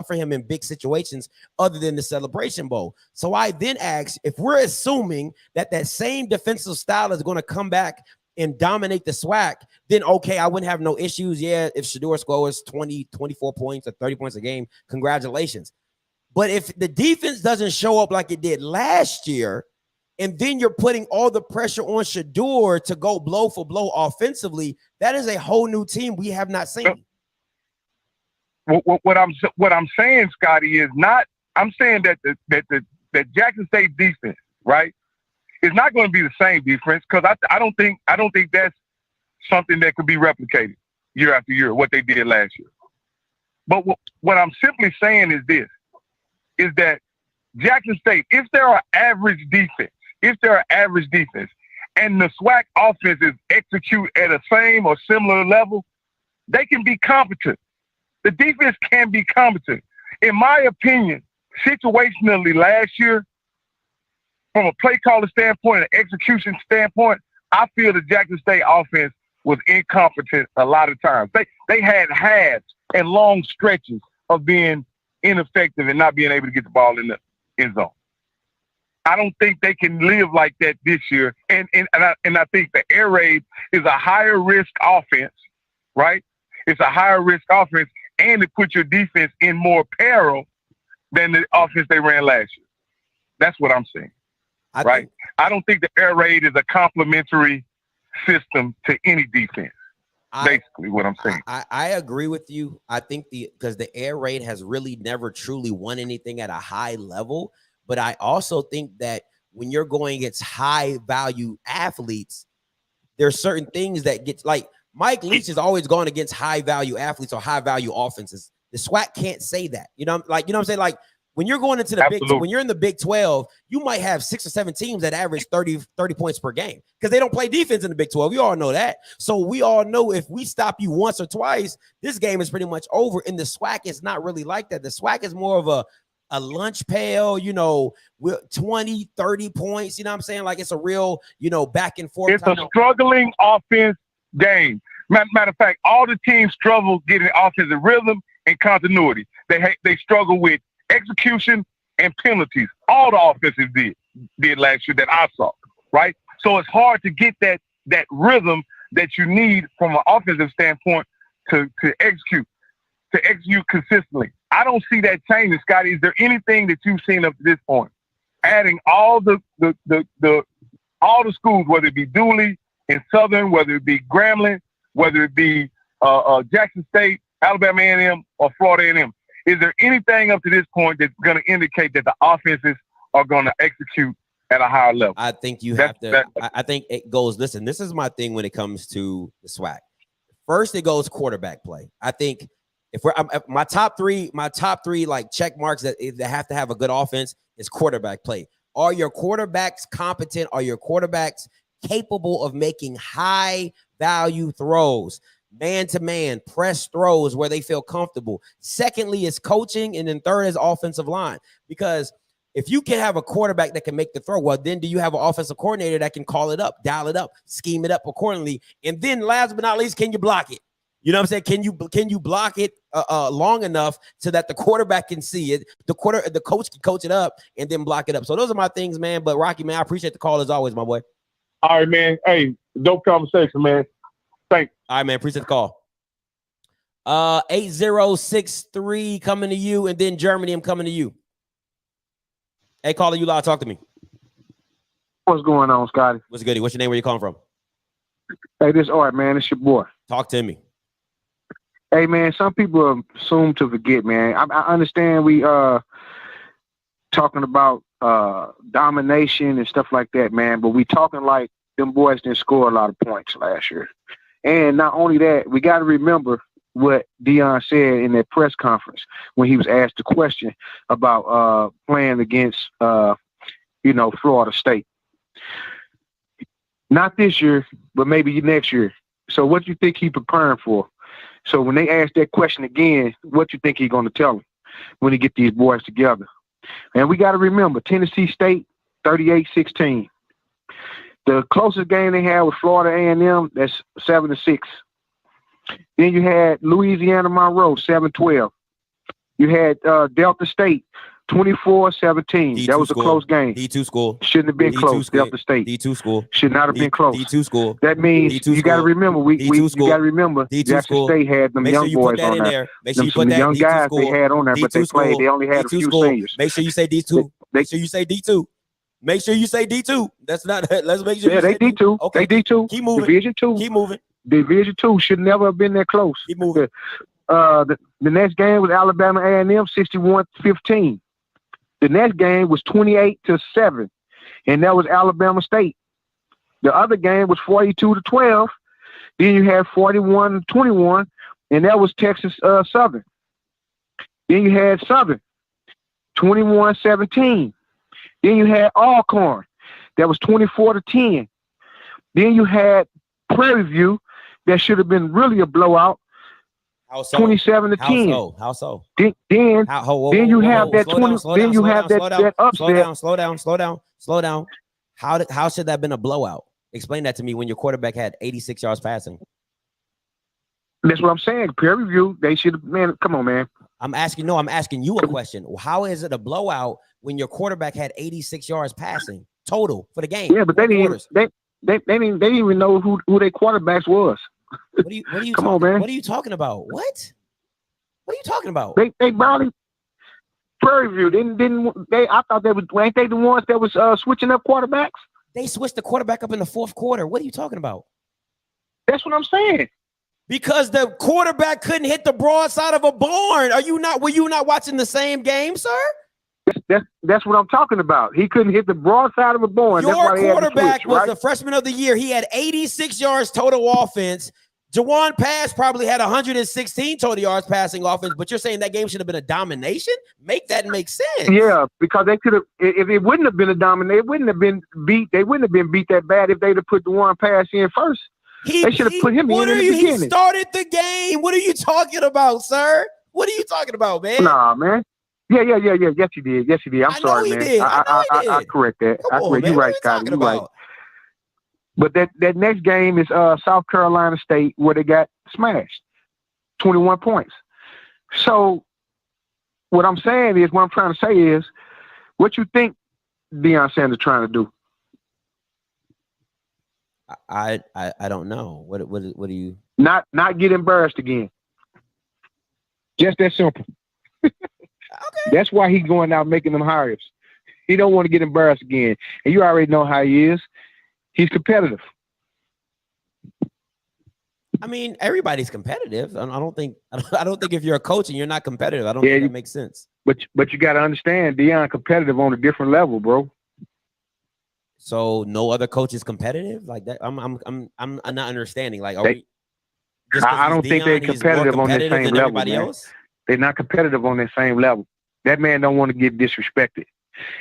for him in big situations other than the Celebration Bowl. So I then ask, if we're assuming that same defensive style is going to come back and dominate the SWAC, then okay, I wouldn't have no issues. Yeah, if Shedeur scores 20, 24 points or 30 points a game, congratulations. But if the defense doesn't show up like it did last year, and then you're putting all the pressure on Shedeur to go blow for blow offensively, that is a whole new team we have not seen. What I'm saying, Scotty, is not. I'm saying that the Jackson State defense, right, is not going to be the same defense because I don't think that's something that could be replicated year after year what they did last year. But what I'm simply saying is this: is that Jackson State, if they're an average defense, and the SWAC offenses execute at a same or similar level, they can be competent. The defense can be competent. In my opinion, situationally last year, from a play caller standpoint, an execution standpoint, I feel the Jackson State offense was incompetent a lot of times. They had halves and long stretches of being ineffective and not being able to get the ball in the end zone. I don't think they can live like that this year. And I think the air raid is a higher risk offense, right? It's a higher risk offense, and it puts your defense in more peril than the offense they ran last year. That's what I'm saying. I don't think the air raid is a complementary system to any defense. Basically what I'm saying. I agree with you. I think because the air raid has really never truly won anything at a high level. But I also think that when you're going against high value athletes, there's certain things that get like Mike Leach has always gone against high value athletes or high value offenses. The SWAC can't say that. You know what I'm saying? Like when you're going into when you're in the Big 12, you might have 6 or 7 teams that average 30 points per game because they don't play defense in the Big 12. We all know that. So we all know if we stop you once or twice, this game is pretty much over. In the SWAC, it's not really like that. The SWAC is more of a lunch pail, with 20, 30 points. You know what I'm saying? Like it's a real, back and forth. It's a struggling offense game. Matter of fact, all the teams struggle getting offensive rhythm and continuity. They struggle with execution and penalties. All the offenses did last year that I saw, right? So it's hard to get that rhythm that you need from an offensive standpoint to execute consistently. I don't see that changing, Scotty. Is there anything that you've seen up to this point? Adding all the schools, whether it be Dooley and Southern, whether it be Grambling, whether it be Jackson State, Alabama A&M, or Florida A&M. Is there anything up to this point that's going to indicate that the offenses are going to execute at a higher level? I think you have to. I think it goes. Listen, this is my thing when it comes to the SWAC. First, it goes quarterback play. I think if my top three like check marks that have to have a good offense is quarterback play. Are your quarterbacks competent? Are your quarterbacks capable of making high value throws, man-to-man, press throws where they feel comfortable? Secondly is coaching, and then third is offensive line. Because if you can have a quarterback that can make the throw, well, then do you have an offensive coordinator that can call it up, dial it up, scheme it up accordingly? And then last but not least, can you block it? You know what I'm saying? Can you block it long enough so that the quarterback can see it, the coach can coach it up and then block it up? So those are my things, man. But Rocky, man, I appreciate the call as always, my boy. All right, man. Hey, dope conversation, man. Thanks. All right, man. Appreciate the call. 8063 coming to you, and then Germany, I'm coming to you. Hey, caller, you live. Talk to me. What's going on, Scotty? What's good? What's your name? Where you calling from? Hey, this Art, man. It's your boy. Talk to me. Hey, man, some people assume to forget, man. I understand we talking about domination and stuff like that, man, but we talking like them boys didn't score a lot of points last year. And not only that, we got to remember what Deion said in that press conference when he was asked the question about playing against, Florida State. Not this year, but maybe next year. So what do you think he preparing for? So when they ask that question again, what do you think he's going to tell them when he get these boys together? And we got to remember, Tennessee State, 38-16. The closest game they had was Florida A&M, that's 7-6. Then you had Louisiana Monroe, 7-12. You had Delta State, 24-17. That was a close game. D2 school. Shouldn't have been close. Delta State. D2 school. Should not have been close. D2 school. That means you got to remember, you got to remember, Jackson State had them young boys on there. Make sure you put that young guys they had on there, but they played. They only had a few seniors. Make sure you say D2. Make sure you say D2. Make sure you say D2. That's not. Let's make sure. Yeah, they D2. Okay. They D2. Keep moving. Division 2. Keep moving. Division 2 should never have been that close. Keep moving. The next game was Alabama A&M, 61-15. The next game was 28-7, and that was Alabama State. The other game was 42-12. Then you had 41-21, and that was Texas Southern. Then you had Southern, 21-17. Then you had Alcorn, that was 24-10. Then you had Prairie View, that should have been really a blowout, 27-10. How so? Then you have that 20. Then you have that upset. Slow down. How should that have been a blowout? Explain that to me when your quarterback had 86 yards passing. That's what I'm saying. Prairie View, they should have, man, come on, man. I'm asking you a question. How is it a blowout when your quarterback had 86 yards passing total for the game? Yeah, but they didn't even know who their quarterbacks was. What are you come on, man? What are you talking about? What are you talking about? They barely Prairie View didn't they? I thought they was, ain't they the ones that was switching up quarterbacks? They switched the quarterback up in the fourth quarter. What are you talking about? That's what I'm saying. Because the quarterback couldn't hit the broadside of a barn. Were you not watching the same game, sir? That's what I'm talking about. He couldn't hit the broadside of a barn. Your quarterback was the freshman of the year. He had 86 yards total offense. Jawan Pass probably had 116 total yards passing offense, but you're saying that game should have been a domination? Make that make sense. Yeah, because they could have, if it wouldn't have been a domination, it wouldn't have been beat. They wouldn't have been beat that bad if they'd have put Jawan Pass in first. They should have put him in the beginning. He started the game. What are you talking about, sir? What are you talking about, man? Nah, man. Yeah. Yes, he did. I'm sorry, man. I correct that. You're right, Scotty. You're right. But that next game is South Carolina State, where they got smashed, 21 points. So what I'm trying to say is, what you think Deion Sanders trying to do? I don't know. What do you? Not get embarrassed again. Just that simple. Okay. That's why he's going out making them hires. He don't want to get embarrassed again. And you already know how he is. He's competitive. I mean, everybody's competitive. I don't think if you're a coach and you're not competitive, I don't think that makes sense. But you got to understand, Deion competitive on a different level, bro. So no other coach is competitive like that. I'm not understanding. Like, I don't think they're competitive on the same level, man. Else? They're not competitive on that same level. That man don't want to get disrespected,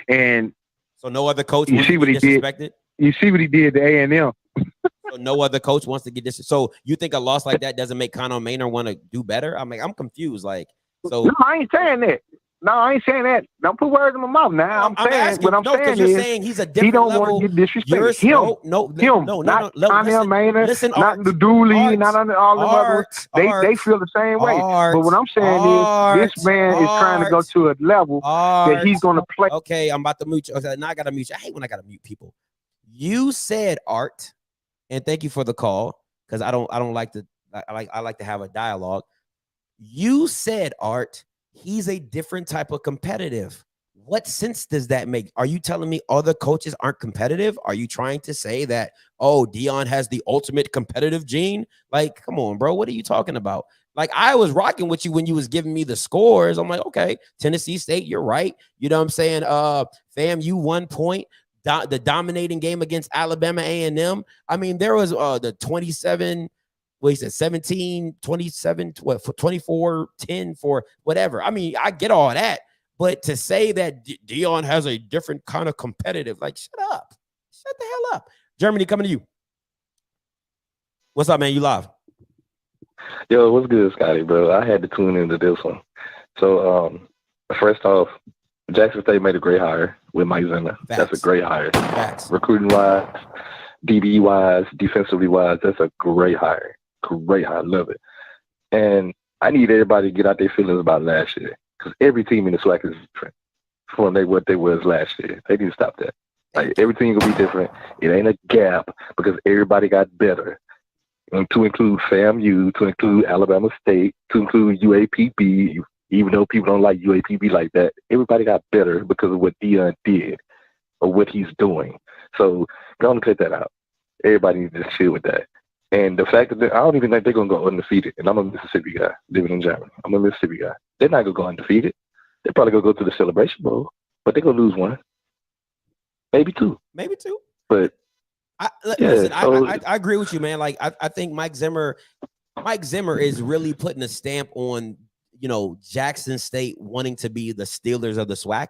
and so no other coach. You see what he did. You see what he did to A&M. So no other coach wants to get this. So you think a loss like that doesn't make Conor Maynard want to do better? I'm confused. Like, so no, I ain't saying that. No, I ain't saying that. Don't put words in my mouth now. I'm saying asking, what I'm saying you're is saying he's a different he don't level. want to get disrespected. Not Conor Maynard, not the Dooley, not under all the others. They feel the same way. But what I'm saying is this man is trying to go to a level that he's going to play. Okay, I'm about to mute you. Okay, now I got to mute you. I hate when I got to mute people. You said Art, and thank you for the call because I don't like to. I like to have a dialogue. You said Art. He's a different type of competitive. What sense does that make? Are you telling me other coaches aren't competitive? Are you trying to say that, oh, Deion has the ultimate competitive gene? Like, come on, bro. What are you talking about? Like, I was rocking with you when you was giving me the scores. I'm like, okay, Tennessee State, you're right. You know what I'm saying? FAMU 1 point. The dominating game against Alabama A&M. I mean, there was the 27 what he said, 17, 27, 24, 10 for whatever. I mean, I get all that. But to say that Deion has a different kind of competitive, like, shut up. Shut the hell up. Germany, coming to you. What's up, man? You live. Yo, what's good, Scotty, bro? I had to tune into this one. So, first off, Jackson State made a great hire with Mike Zimmer. Facts. That's a great hire. Facts. Recruiting-wise, DB-wise, defensively-wise, that's a great hire. Great, I love it. And I need everybody to get out their feelings about last year because every team in the SWAC is different from what they was last year. They need to stop that. Like, every team will be different. It ain't a gap because everybody got better. And to include FAMU, to include Alabama State, to include UAPB, even though people don't like UAPB like that, everybody got better because of what Deion did or what he's doing. So go and cut that out. Everybody needs to chill with that. And the fact that I don't even think they're going to go undefeated. And I'm a Mississippi guy living in Germany. I'm a Mississippi guy. They're not going to go undefeated. They're probably going to go to the Celebration Bowl, but they're going to lose one. Maybe two. Maybe two. But listen, I agree with you, man. Like, I think Mike Zimmer is really putting a stamp on, you know, Jackson State wanting to be the Steelers of the SWAC.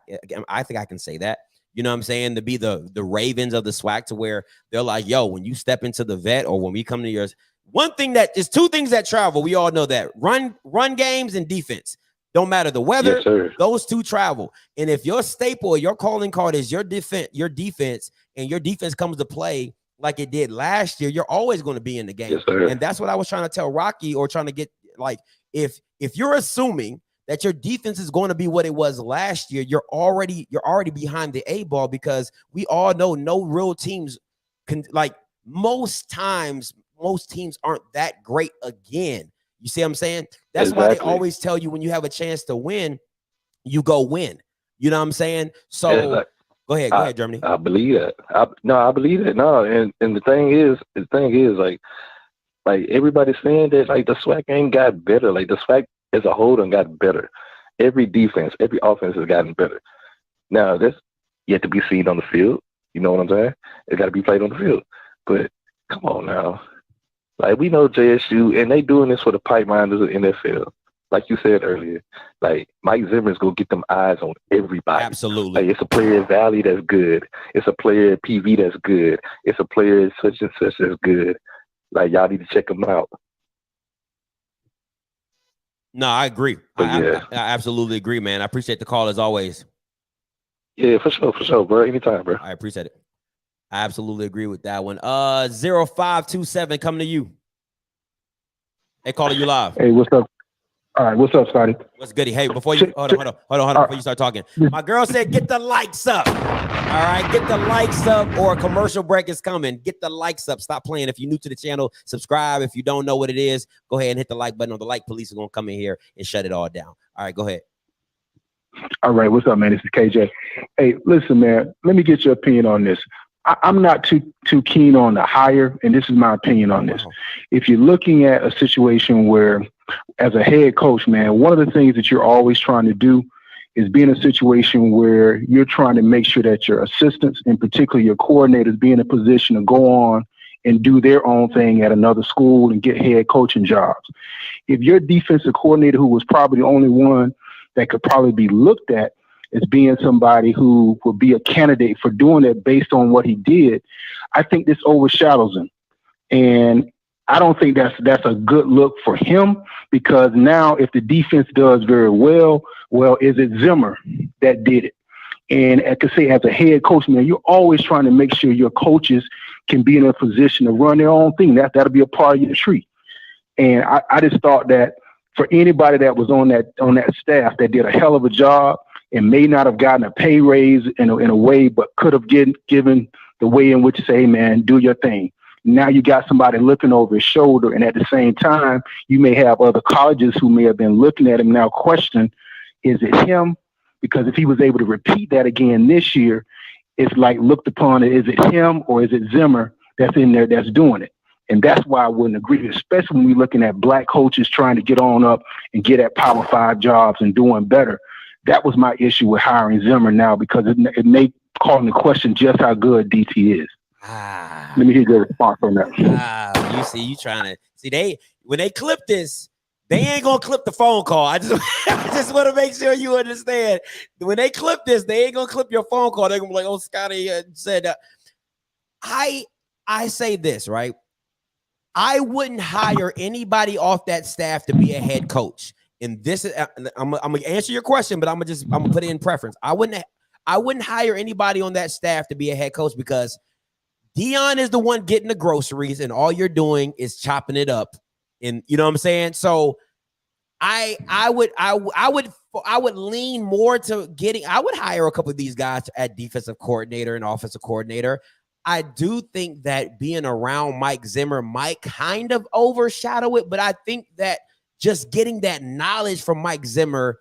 I think I can say that. You know what I'm saying? To be the Ravens of the SWAC, to where they're like, yo, when you step into the vet or when we come to yours, there's two things that travel. We all know that. Run games and defense. Don't matter the weather. Yes, those two travel. And if your staple, your calling card is your defense, and your defense comes to play like it did last year, you're always going to be in the game. Yes, sir. And that's what I was trying to tell Rocky, or trying to get, like, if you're assuming that your defense is going to be what it was last year, you're already behind the A ball, because we all know no real teams can, like, most teams aren't that great again. You see what I'm saying? That's why they always tell you, when you have a chance to win, you go win. You know what I'm saying? So go ahead, Germany. I believe that. I believe that. No, and the thing is like everybody's saying that, like, the SWAC ain't got better. Like, the SWAC as a whole done got better. Every defense, every offense has gotten better. Now, that's yet to be seen on the field. You know what I'm saying? It got to be played on the field. But come on now. Like, we know JSU, and they doing this for the pipeline of the NFL. Like you said earlier, like, Mike Zimmer's going to get them eyes on everybody. Absolutely. Like, it's a player at Valley that's good. It's a player at PV that's good. It's a player at such and such that's good. Like, y'all need to check them out. No, I agree. I absolutely agree, man. I appreciate the call as always. Yeah, for sure, bro. Anytime, bro. I appreciate it. I absolutely agree with that one. 0527 coming to you. Hey, caller, you live. Hey, what's up? All right, what's up, Scotty? What's goody? Hey, before you hold on before you start talking. My girl said, get the likes up. All right, get the likes up, or a commercial break is coming. Get the likes up. Stop playing. If you're new to the channel, subscribe. If you don't know what it is, go ahead and hit the like button, or the like police are gonna come in here and shut it all down. All right, go ahead. All right, what's up, man? This is KJ. Hey, listen, man, let me get your opinion on this. I'm not too keen on the hire, and this is my opinion on this. If you're looking at a situation where, as a head coach, man, one of the things that you're always trying to do is be in a situation where you're trying to make sure that your assistants, in particular your coordinators, be in a position to go on and do their own thing at another school and get head coaching jobs. If your defensive coordinator, who was probably the only one that could probably be looked at as being somebody who would be a candidate for doing that based on what he did, I think this overshadows him. And I don't think that's a good look for him, because now if the defense does very well, is it Zimmer that did it? And I could say, as a head coach, man, you're always trying to make sure your coaches can be in a position to run their own thing. That'll be a part of your tree. And I just thought that for anybody that was on that staff that did a hell of a job and may not have gotten a pay raise in a way, but could have given the way in which to say, hey, man, do your thing. Now you got somebody looking over his shoulder, and at the same time, you may have other colleges who may have been looking at him now question, is it him? Because if he was able to repeat that again this year, it's like looked upon, is it him or is it Zimmer that's in there that's doing it? And that's why I wouldn't agree, especially when we're looking at black coaches trying to get on up and get at Power 5 jobs and doing better. That was my issue with hiring Zimmer now, because it may call into question just how good DT is. Let me hear your response on that. You see, you trying to see when they clip this, they ain't gonna clip the phone call. I just want to make sure you understand. When they clip this, they ain't gonna clip your phone call. They're gonna be like, "Oh, Scotty said." I say this, right? I wouldn't hire anybody off that staff to be a head coach. And this is, I'm gonna answer your question, but I'm gonna put it in preference. I wouldn't hire anybody on that staff to be a head coach, because Deion is the one getting the groceries, and all you're doing is chopping it up. And you know what I'm saying? So I would lean more to I would hire a couple of these guys at defensive coordinator and offensive coordinator. I do think that being around Mike Zimmer might kind of overshadow it, but I think that just getting that knowledge from Mike Zimmer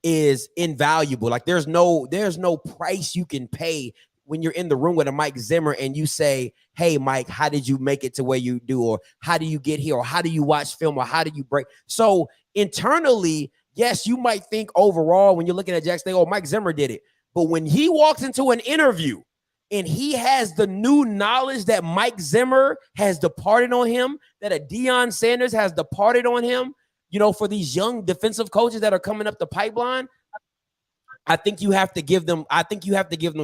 is invaluable. Like there's no price you can pay when you're in the room with a Mike Zimmer and you say, hey, Mike, how did you make it to where you do? Or how do you get here? Or how do you watch film? Or how do you break? So internally, yes, you might think overall when you're looking at Jackson, oh, Mike Zimmer did it. But when he walks into an interview and he has the new knowledge that Mike Zimmer has departed on him, that a Deion Sanders has departed on him, you know, for these young defensive coaches that are coming up the pipeline, I think you have to give them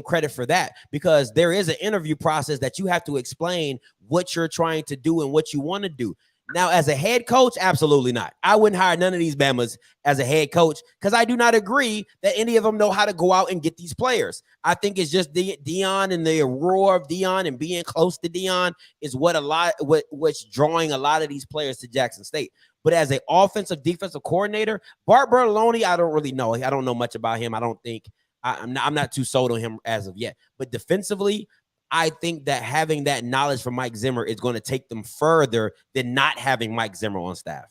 credit for that, because there is an interview process that you have to explain what you're trying to do and what you want to do. Now, as a head coach, absolutely not. I wouldn't hire none of these Bamas as a head coach, because I do not agree that any of them know how to go out and get these players. I think it's just Deion and the roar of Deion and being close to Deion is what's drawing a lot of these players to Jackson State. But as an offensive defensive coordinator, Bart Bertolone, I don't really know. I don't know much about him. I don't think I'm not too sold on him as of yet. But defensively, I think that having that knowledge from Mike Zimmer is going to take them further than not having Mike Zimmer on staff.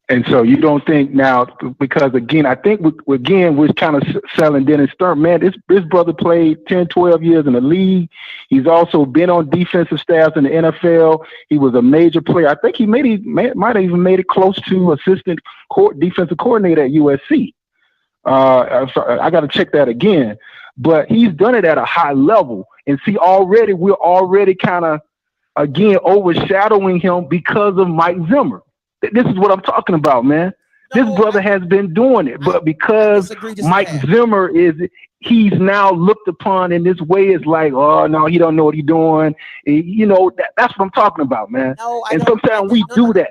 And so you don't think now, because again, I think we're kind of selling Dennis Thurman. Man, this brother played 10, 12 years in the league. He's also been on defensive staffs in the NFL. He was a major player. I think he might have even made it close to assistant defensive coordinator at USC. I got to check that again. But he's done it at a high level. And see, we're already kind of, again, overshadowing him because of Mike Zimmer. This is what I'm talking about, man. This brother has been doing it, but because Mike Zimmer he's now looked upon in this way, it's like, oh no, he don't know what he's doing. You know, that's what I'm talking about, man. And sometimes we do that.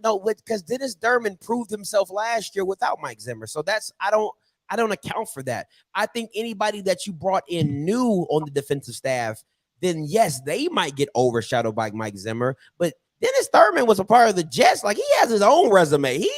No, because Dennis Thurman proved himself last year without Mike Zimmer. So I don't account for that. I think anybody that you brought in new on the defensive staff, then yes, they might get overshadowed by Mike Zimmer, but Dennis Thurman was a part of the Jets. Like, he has his own resume. He's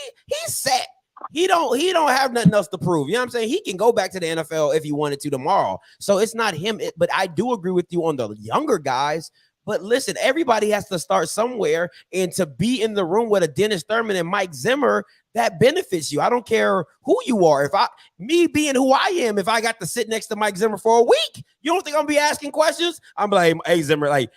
set. He don't have nothing else to prove. You know what I'm saying? He can go back to the NFL if he wanted to tomorrow. So it's not him. But I do agree with you on the younger guys. But listen, everybody has to start somewhere. And to be in the room with a Dennis Thurman and Mike Zimmer, that benefits you. I don't care who you are. Me being who I am, if I got to sit next to Mike Zimmer for a week, you don't think I'm gonna be asking questions? I'm like, hey Zimmer, like,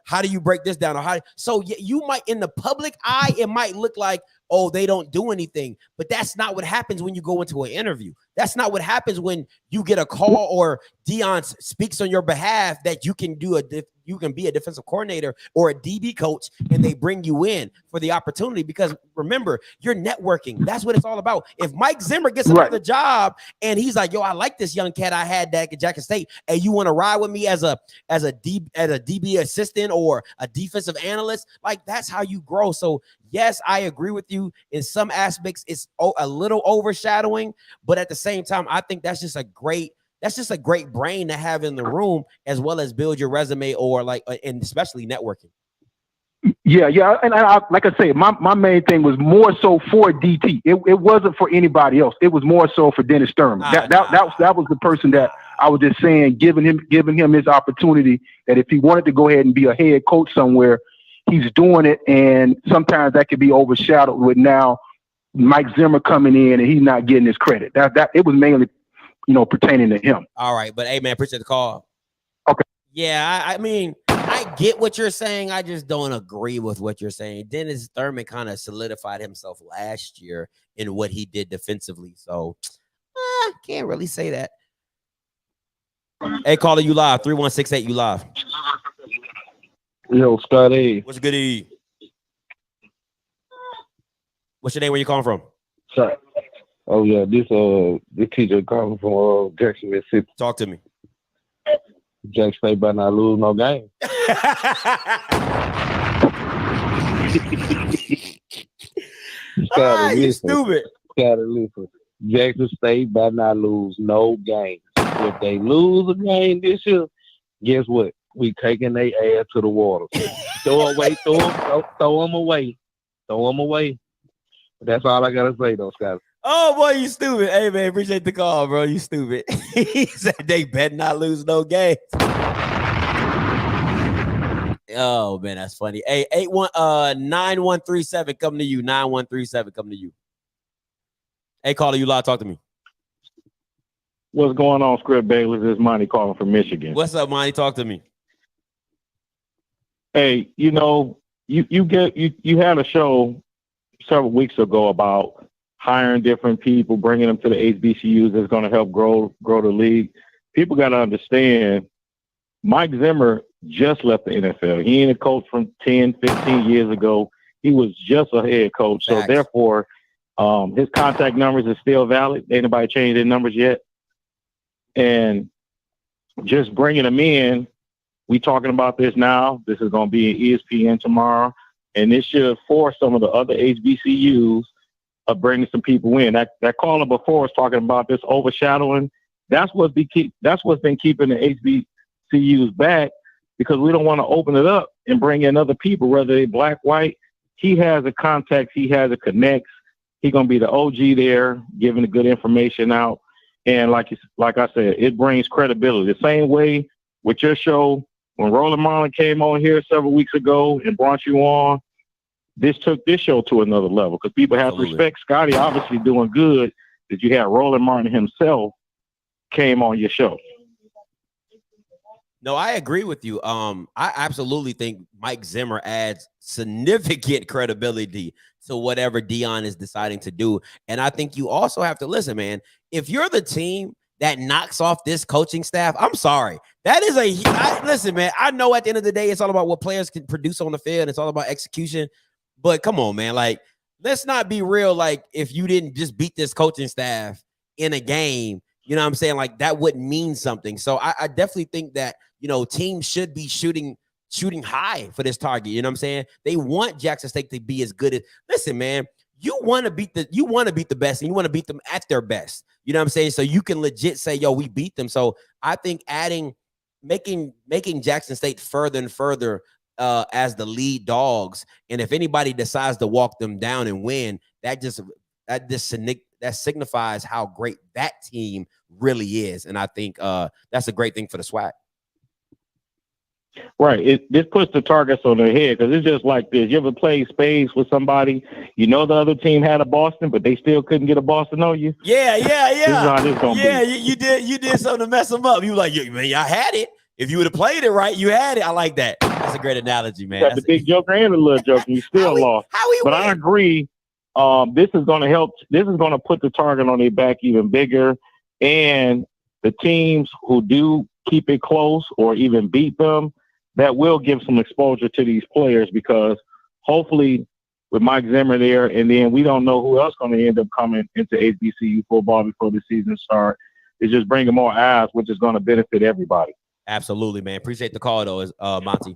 how do you break this down? Or so you might, in the public eye, it might look like, oh, they don't do anything, but that's not what happens when you go into an interview. That's not what happens when you get a call or Deion speaks on your behalf that you can you can be a defensive coordinator or a DB coach, and they bring you in for the opportunity. Because remember, you're networking. That's what it's all about. If Mike Zimmer gets another job and he's like, yo, I like this young cat I had at Jackson State, and you want to ride with me as a DB assistant or a defensive analyst, like, that's how you grow. So yes, I agree with you. In some aspects, it's a little overshadowing, but at the same time, I think that's just a great brain to have in the room, as well as build your resume or and especially networking. Yeah. And I like I say, my main thing was more so for DT. It wasn't for anybody else. It was more so for Dennis Thurman. That was the person that I was just saying, giving him his opportunity, that if he wanted to go ahead and be a head coach somewhere, he's doing it. And sometimes that could be overshadowed with now Mike Zimmer coming in and he's not getting his credit. That it was mainly, pertaining to him. All right, but hey, man, appreciate the call. Okay. Yeah, I mean, I get what you're saying. I just don't agree with what you're saying. Dennis Thurman kind of solidified himself last year in what he did defensively. So, can't really say that. Hey, caller, you live. 3168, you live. Yo, Scotty. What's good, E? What's your name? Where you calling from? Sorry. Oh yeah, this teacher calling from Jackson, Mississippi. Talk to me. Jackson State better not lose no game. You stupid. Gotta listen. Jackson State better not lose no game. If they lose a game this year, guess what? We taking their ass to the water. Throw them away. That's all I gotta say, though, Scott. Oh boy, you stupid. Hey man, appreciate the call, bro. You stupid. He said they better not lose no games. Oh man, that's funny. Hey, 9137 coming to you. 9137 coming to you. Hey, caller, you live. Talk to me. What's going on, Script Bayless? This is Monty calling from Michigan. What's up, Monty? Talk to me. Hey, you had a show several weeks ago about hiring different people, bringing them to the HBCUs that's going to help grow the league. People got to understand, Mike Zimmer just left the NFL. He ain't a coach from 10, 15 years ago. He was just a head coach. So therefore, his contact numbers are still valid. Ain't nobody changed their numbers yet. And just bringing them in, we talking about this now. This is going to be an ESPN tomorrow. And this should force some of the other HBCUs of bringing some people in. That caller before was talking about this overshadowing. That's what's been keeping the HBCUs back, because we don't want to open it up and bring in other people, whether they black, white. He has a contact. He has a connects. He's going to be the OG there, giving the good information out. And like I said, it brings credibility. The same way with your show, when Roland Marlin came on here several weeks ago and brought you on, this took this show to another level, because people have to respect Scotty obviously doing good, that you had Roland Martin himself came on your show. No, I agree with you. I absolutely think Mike Zimmer adds significant credibility to whatever Deion is deciding to do. And I think you also have to listen, man. If you're the team that knocks off this coaching staff, I'm sorry. That is listen, man. I know at the end of the day, it's all about what players can produce on the field. It's all about execution. But come on, man. Like, let's not be real. Like, if you didn't just beat this coaching staff in a game, you know what I'm saying? Like, that wouldn't mean something. So I definitely think that, teams should be shooting high for this target. You know what I'm saying? They want Jackson State to be as good as. Listen, man, you want to beat the best, and you want to beat them at their best. You know what I'm saying? So you can legit say, yo, we beat them. So I think making Jackson State further and further as the lead dogs, and if anybody decides to walk them down and win, that signifies how great that team really is. And I think that's a great thing for the SWAC. Right. This puts the targets on their head because it's just like this. You ever play spades with somebody, you know the other team had a Boston, but they still couldn't get a Boston on you? Yeah. This is how this gonna be. You did something to mess them up. You were like, man, I had it. If you would have played it right, you had it. I like that. That's a great analogy, man. You got the big joker and the little joker. You still lost. But I agree. This is going to help. This is going to put the target on their back even bigger. And the teams who do keep it close or even beat them, that will give some exposure to these players because hopefully with Mike Zimmer there, and then we don't know who else going to end up coming into HBCU football before the season starts. It's just bringing more eyes, which is going to benefit everybody. Absolutely, man. Appreciate the call, though, Monty.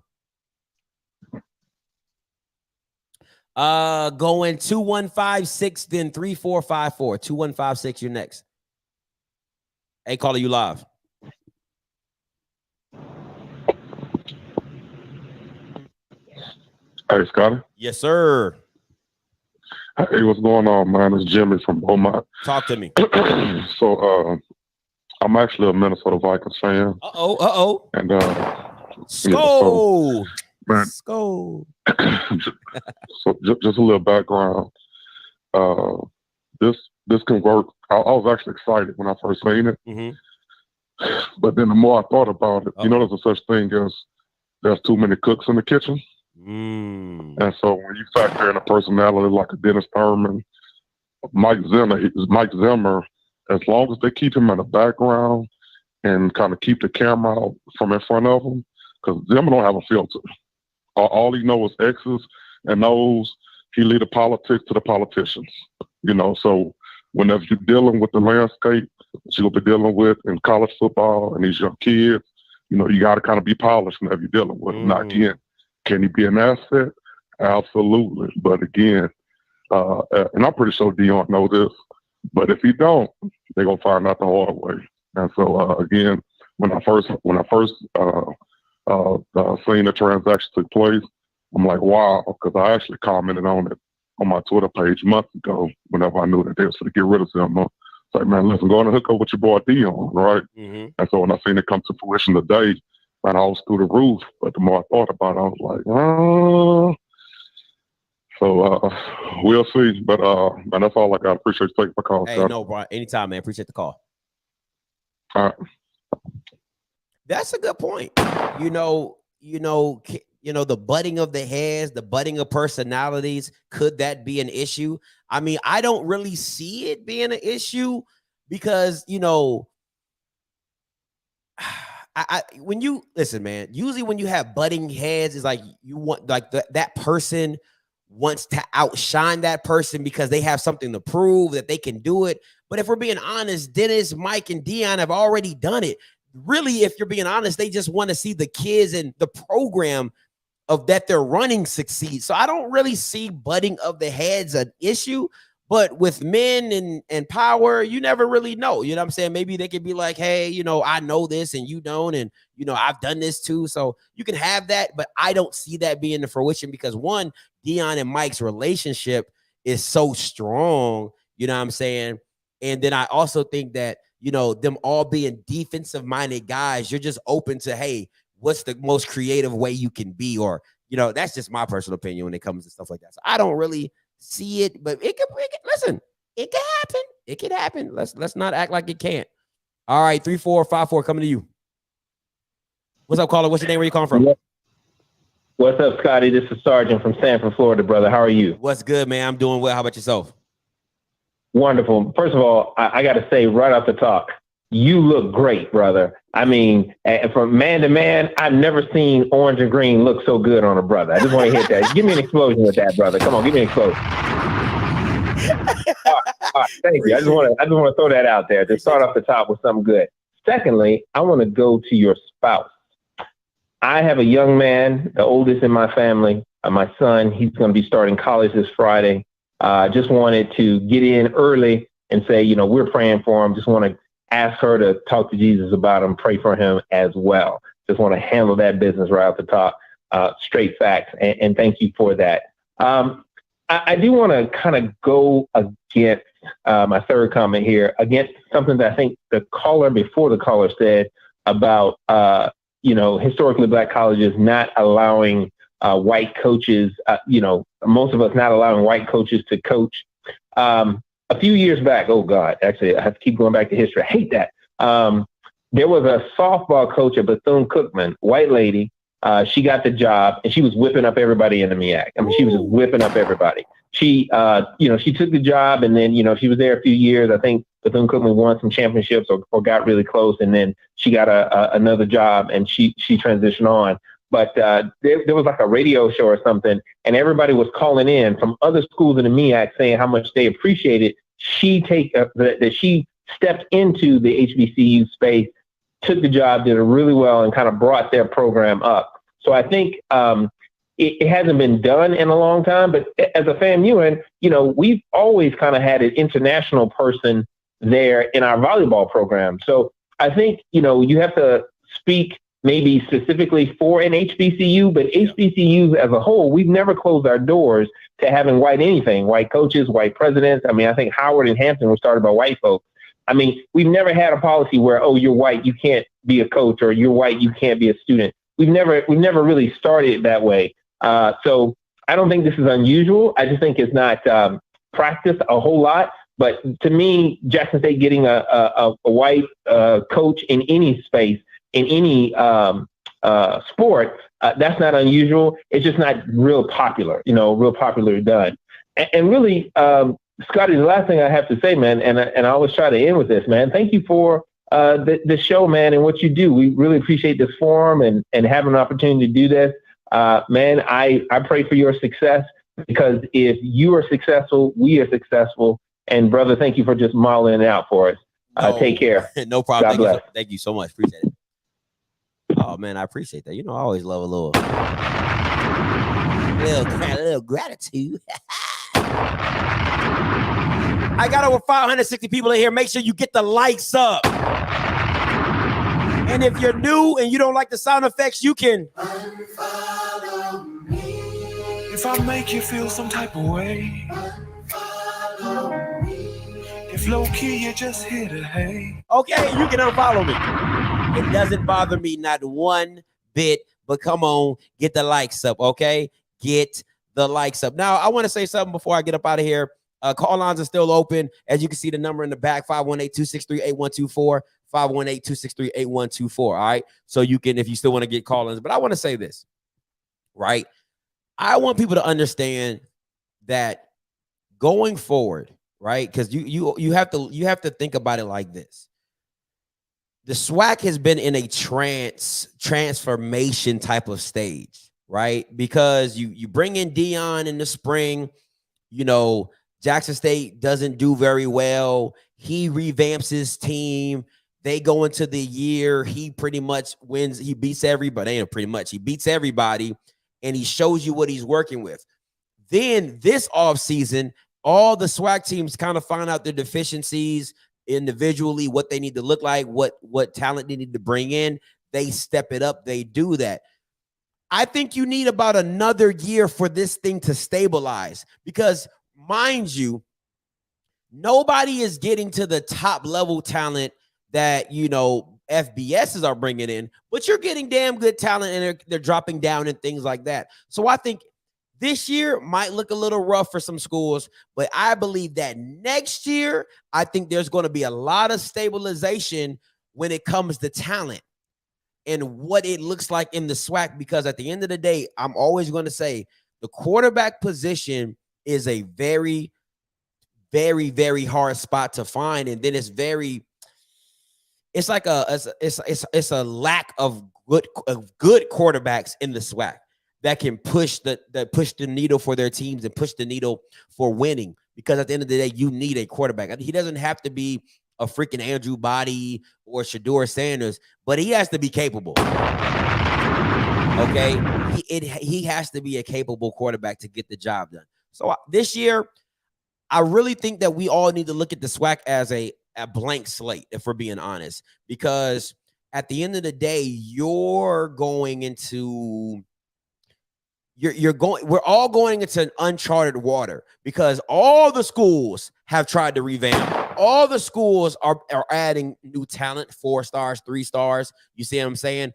Going 2156, then 3454. 2156, you're next. Hey, caller, you live. Hey, Scotty. Yes, sir. Hey, what's going on, man? It's Jimmy from Beaumont. Talk to me. So, I'm actually a Minnesota Vikings fan. And Skull. Man, Skull. so just a little background. This can work. I was actually excited when I first seen it. Mm-hmm. But then the more I thought about it, you know, there's a such thing as there's too many cooks in the kitchen. And so when you factor in a personality like a Dennis Thurman, Mike Zimmer, as long as they keep him in the background and kind of keep the camera out from in front of him, because Zimmer don't have a filter. All he knows is X's and O's. He leave the politics to the politicians, you know. So whenever you're dealing with the landscape that you'll be dealing with in college football and these young kids, you know, you got to kind of be polished whenever you're dealing with them. Now, again, can he be an asset? Absolutely. But again, and I'm pretty sure Dion know this, but if he don't, they're going to find out the hard way. And so, again, when I first seen the transaction took place, I'm like, wow, because I actually commented on it on my Twitter page months ago whenever I knew that they was going to get rid of Zimmer. It's like, man, listen, go on and hook up with your boy Dion, right? Mm-hmm. And so when I seen it come to fruition today, man, I was through the roof. But the more I thought about it, I was like, So we'll see. But man, that's all I got. Appreciate you taking my call. Hey, Scott. no, bro. Anytime, man. Appreciate the call. All right. That's a good point. You know, the butting of the heads, the butting of personalities. Could that be an issue? I mean, I don't really see it being an issue because, you know, when you listen, man, usually when you have butting heads, it's like you want like that person wants to outshine that person because they have something to prove that they can do it. But if we're being honest, Dennis, Mike, and Dion have already done it. Really, if you're being honest, they just want to see the kids and the program of that they're running succeed. So I don't really see butting of the heads an issue. But with men and power, you never really know. You know what I'm saying? Maybe they could be like, hey, you know, I know this and you don't. And, you know, I've done this too. So you can have that. But I don't see that being the fruition because, one, Dion and Mike's relationship is so strong. You know what I'm saying? And then I also think that, you know, them all being defensive-minded guys, you're just open to, hey, what's the most creative way you can be? Or, you know, that's just my personal opinion when it comes to stuff like that. So I don't really see it, but it could listen, it can happen. It can happen. Let's not act like it can't. All right, 3454 coming to you. What's up, caller? What's your name? Where you calling from? What's up, Scotty? This is Sergeant from Sanford, Florida, brother. How are you? What's good, man? I'm doing well. How about yourself? Wonderful. First of all, I got to say right off the top, you look great, brother. I mean, from man to man, I've never seen orange and green look so good on a brother. I just want to hit that. Give me an explosion with that, brother. Come on, give me an explosion. All right, thank you. I just want to throw that out there to start off the top with something good. Secondly, I want to go to your spouse. I have a young man, the oldest in my family, my son. He's going to be starting college this Friday. Just wanted to get in early and say, you know, we're praying for him. Just want to ask her to talk to Jesus about him, pray for him as well. Just want to handle that business right off the top, straight facts, and thank you for that. I do want to kind of go against my third comment here, against something that I think the caller before the caller said about, historically black colleges not allowing white coaches, most of us not allowing white coaches to coach. A few years back, oh God, actually I have to keep going back to history. I hate that. There was a softball coach at Bethune-Cookman, white lady. She got the job and she was whipping up everybody in the MEAC. I mean, she was just whipping up everybody. She took the job and then, she was there a few years. I think Bethune-Cookman won some championships or got really close. And then she got another job and she transitioned on. But there was like a radio show or something, and everybody was calling in from other schools in the MEAC saying how much they appreciated that she stepped into the HBCU space, took the job, did it really well, and kind of brought their program up. So I think it hasn't been done in a long time, but as a FAMUan, we've always kind of had an international person there in our volleyball program. So I think, you have to speak maybe specifically for an HBCU, but HBCUs as a whole, we've never closed our doors to having white coaches, white presidents. I mean, I think Howard and Hampton were started by white folks. I mean, we've never had a policy where, oh, you're white, you can't be a coach, or you're white, you can't be a student. We've never really started that way. So I don't think this is unusual. I just think it's not practiced a whole lot. But to me, Jackson State getting a white coach in any space, in any sport, that's not unusual. It's just not real popular, real popular done. And really, Scotty, the last thing I have to say, man, and I always try to end with this, man. Thank you for the show, man, and what you do. We really appreciate this forum and having an opportunity to do this. Man, I pray for your success, because if you are successful, we are successful. And brother, thank you for just modeling it out for us. Take care. No problem. God bless. Thank you so much. Appreciate it. Oh man, I appreciate that. I always love a little gratitude. I got over 560 people in here. Make sure you get the likes up. And if you're new and you don't like the sound effects, you can. If I make you feel some type of way, if low key you just hit a hey. Okay, you can unfollow me. It doesn't bother me not one bit, but come on, get the likes up, okay? Get the likes up. Now, I want to say something before I get up out of here. Call lines are still open. As you can see the number in the back, 518-263-8124, 518-263-8124, all right? So you can, if you still want to get call-ins. But I want to say this, right? I want people to understand that going forward, right? Because you have to think about it like this. The SWAC has been in a transformation type of stage, right? Because you bring in Dion in the spring, Jackson State doesn't do very well. He revamps his team. They go into the year. He pretty much wins. He beats everybody. He beats everybody, and he shows you what he's working with. Then this offseason, all the SWAC teams kind of find out their deficiencies individually, what they need to look like, what talent they need to bring in. They step it up. They do that. I think you need about another year for this thing to stabilize, because mind you, nobody is getting to the top level talent that, FBSs are bringing in, but you're getting damn good talent, and they're dropping down and things like that. So I think this year might look a little rough for some schools, but I believe that next year, I think there's going to be a lot of stabilization when it comes to talent and what it looks like in the SWAC, because at the end of the day, I'm always going to say the quarterback position is a very, very, very hard spot to find. And then it's a lack of good quarterbacks in the SWAC that can push the needle for their teams and push the needle for winning. Because at the end of the day, you need a quarterback. He doesn't have to be a freaking Andrew Body or Shador Sanders, but he has to be capable. Okay, he has to be a capable quarterback to get the job done. So this year, I really think that we all need to look at the SWAC as a blank slate, if we're being honest, because at the end of the day, we're all going into uncharted water, because all the schools have tried to revamp. All the schools are adding new talent, 4 stars, 3 stars. You see what I'm saying?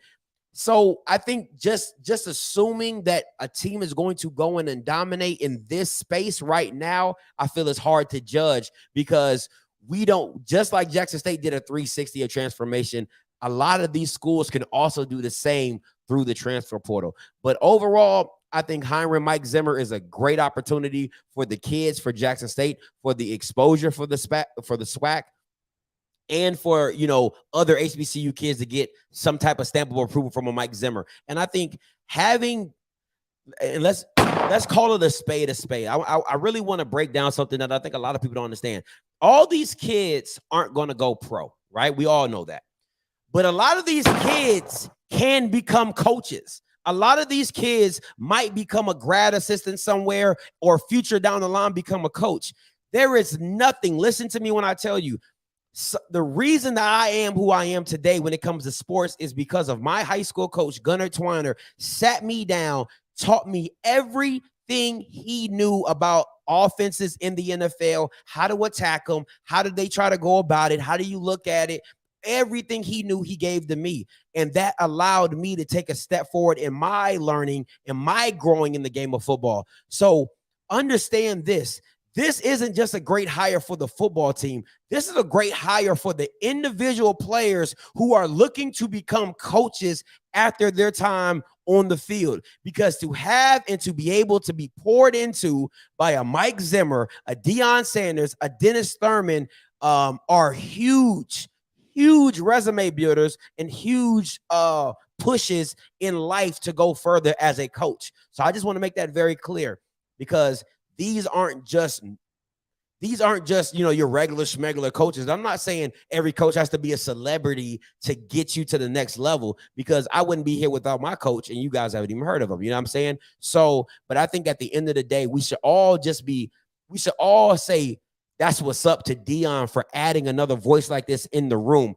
So I think just assuming that a team is going to go in and dominate in this space right now, I feel it's hard to judge because we don't, just like Jackson State did a 360 of transformation, a lot of these schools can also do the same through the transfer portal. But overall, I think hiring Mike Zimmer is a great opportunity for the kids, for Jackson State, for the exposure for the SWAC, and for, you know, other HBCU kids to get some type of stamp of approval from a Mike Zimmer. And I think having, and let's call it a spade a spade. I really want to break down something that I think a lot of people don't understand. All these kids aren't going to go pro, right? We all know that. But a lot of these kids can become coaches. A lot of these kids might become a grad assistant somewhere, or future down the line become a coach. There is nothing, listen to me when I tell you, so the reason that I am who I am today when it comes to sports is because of my high school coach, Gunnar Twiner, sat me down, taught me everything he knew about offenses in the NFL, how to attack them, how did they try to go about it, how do you look at it. Everything he knew, he gave to me. And that allowed me to take a step forward in my learning and my growing in the game of football. So understand this. This isn't just a great hire for the football team. This is a great hire for the individual players who are looking to become coaches after their time on the field. Because to have and to be able to be poured into by a Mike Zimmer, a Deion Sanders, a Dennis Thurman are huge resume builders and huge pushes in life to go further as a coach. So I just want to make that very clear, because these aren't just, you know, your regular schmegular coaches. I'm not saying every coach has to be a celebrity to get you to the next level, because I wouldn't be here without my coach and you guys haven't even heard of him. You know what I'm saying? So, but I think at the end of the day, we should all say that's what's up to Deion for adding another voice like this in the room.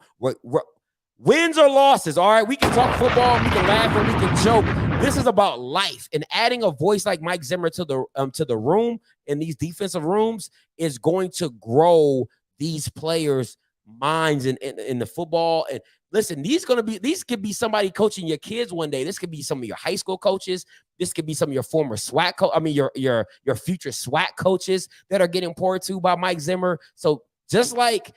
Wins or losses, all right? We can talk football, we can laugh, or we can joke. This is about life, and adding a voice like Mike Zimmer to the room in these defensive rooms is going to grow these players' minds in the football. And listen, these could be somebody coaching your kids one day. This could be some of your high school coaches. This could be some of your former SWAC your future SWAC coaches that are getting poured to by Mike Zimmer. So just like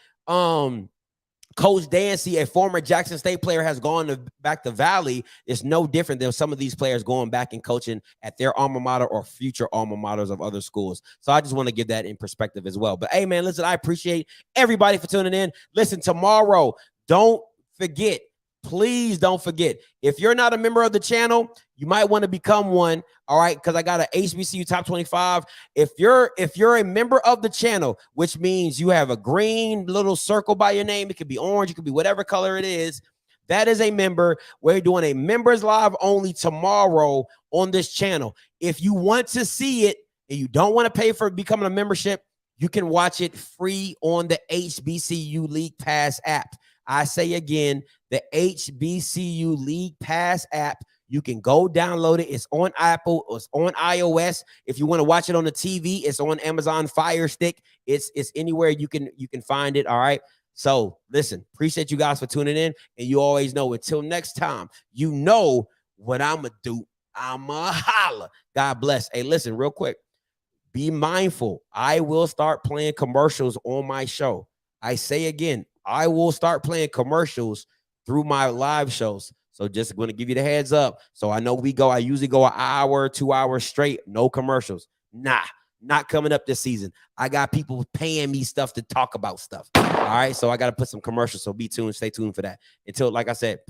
Coach Dancy, a former Jackson State player, has gone back to Valley, is no different than some of these players going back and coaching at their alma mater or future alma maters of other schools. So I just want to give that in perspective as well. But hey, man, listen, I appreciate everybody for tuning in. Listen, tomorrow, don't forget, please don't forget, if you're not a member of the channel, you might want to become one. All right, because I got an HBCU top 25. If you're a member of the channel, which means you have a green little circle by your name, it could be orange, it could be whatever color it is, that is a member. We're doing a members live only tomorrow on this channel. If you want to see it and you don't want to pay for becoming a membership, you can watch it free on the HBCU League Pass app. I say again, the HBCU League Pass app. You can go download it. It's on Apple. It's on iOS. If you want to watch it on the TV, it's on Amazon Fire Stick. It's anywhere you can find it. All right. So listen, appreciate you guys for tuning in. And you always know, until next time, you know what I'm going to do. I'm going to holla. God bless. Hey, listen, real quick. Be mindful. I will start playing commercials on my show. I say again, I will start playing commercials through my live shows. So just going to give you the heads up. So I know I usually go an hour, 2 hours straight, no commercials. Nah, not coming up this season. I got people paying me stuff to talk about stuff. All right. So I got to put some commercials. So be tuned. Stay tuned for that. Until, like I said,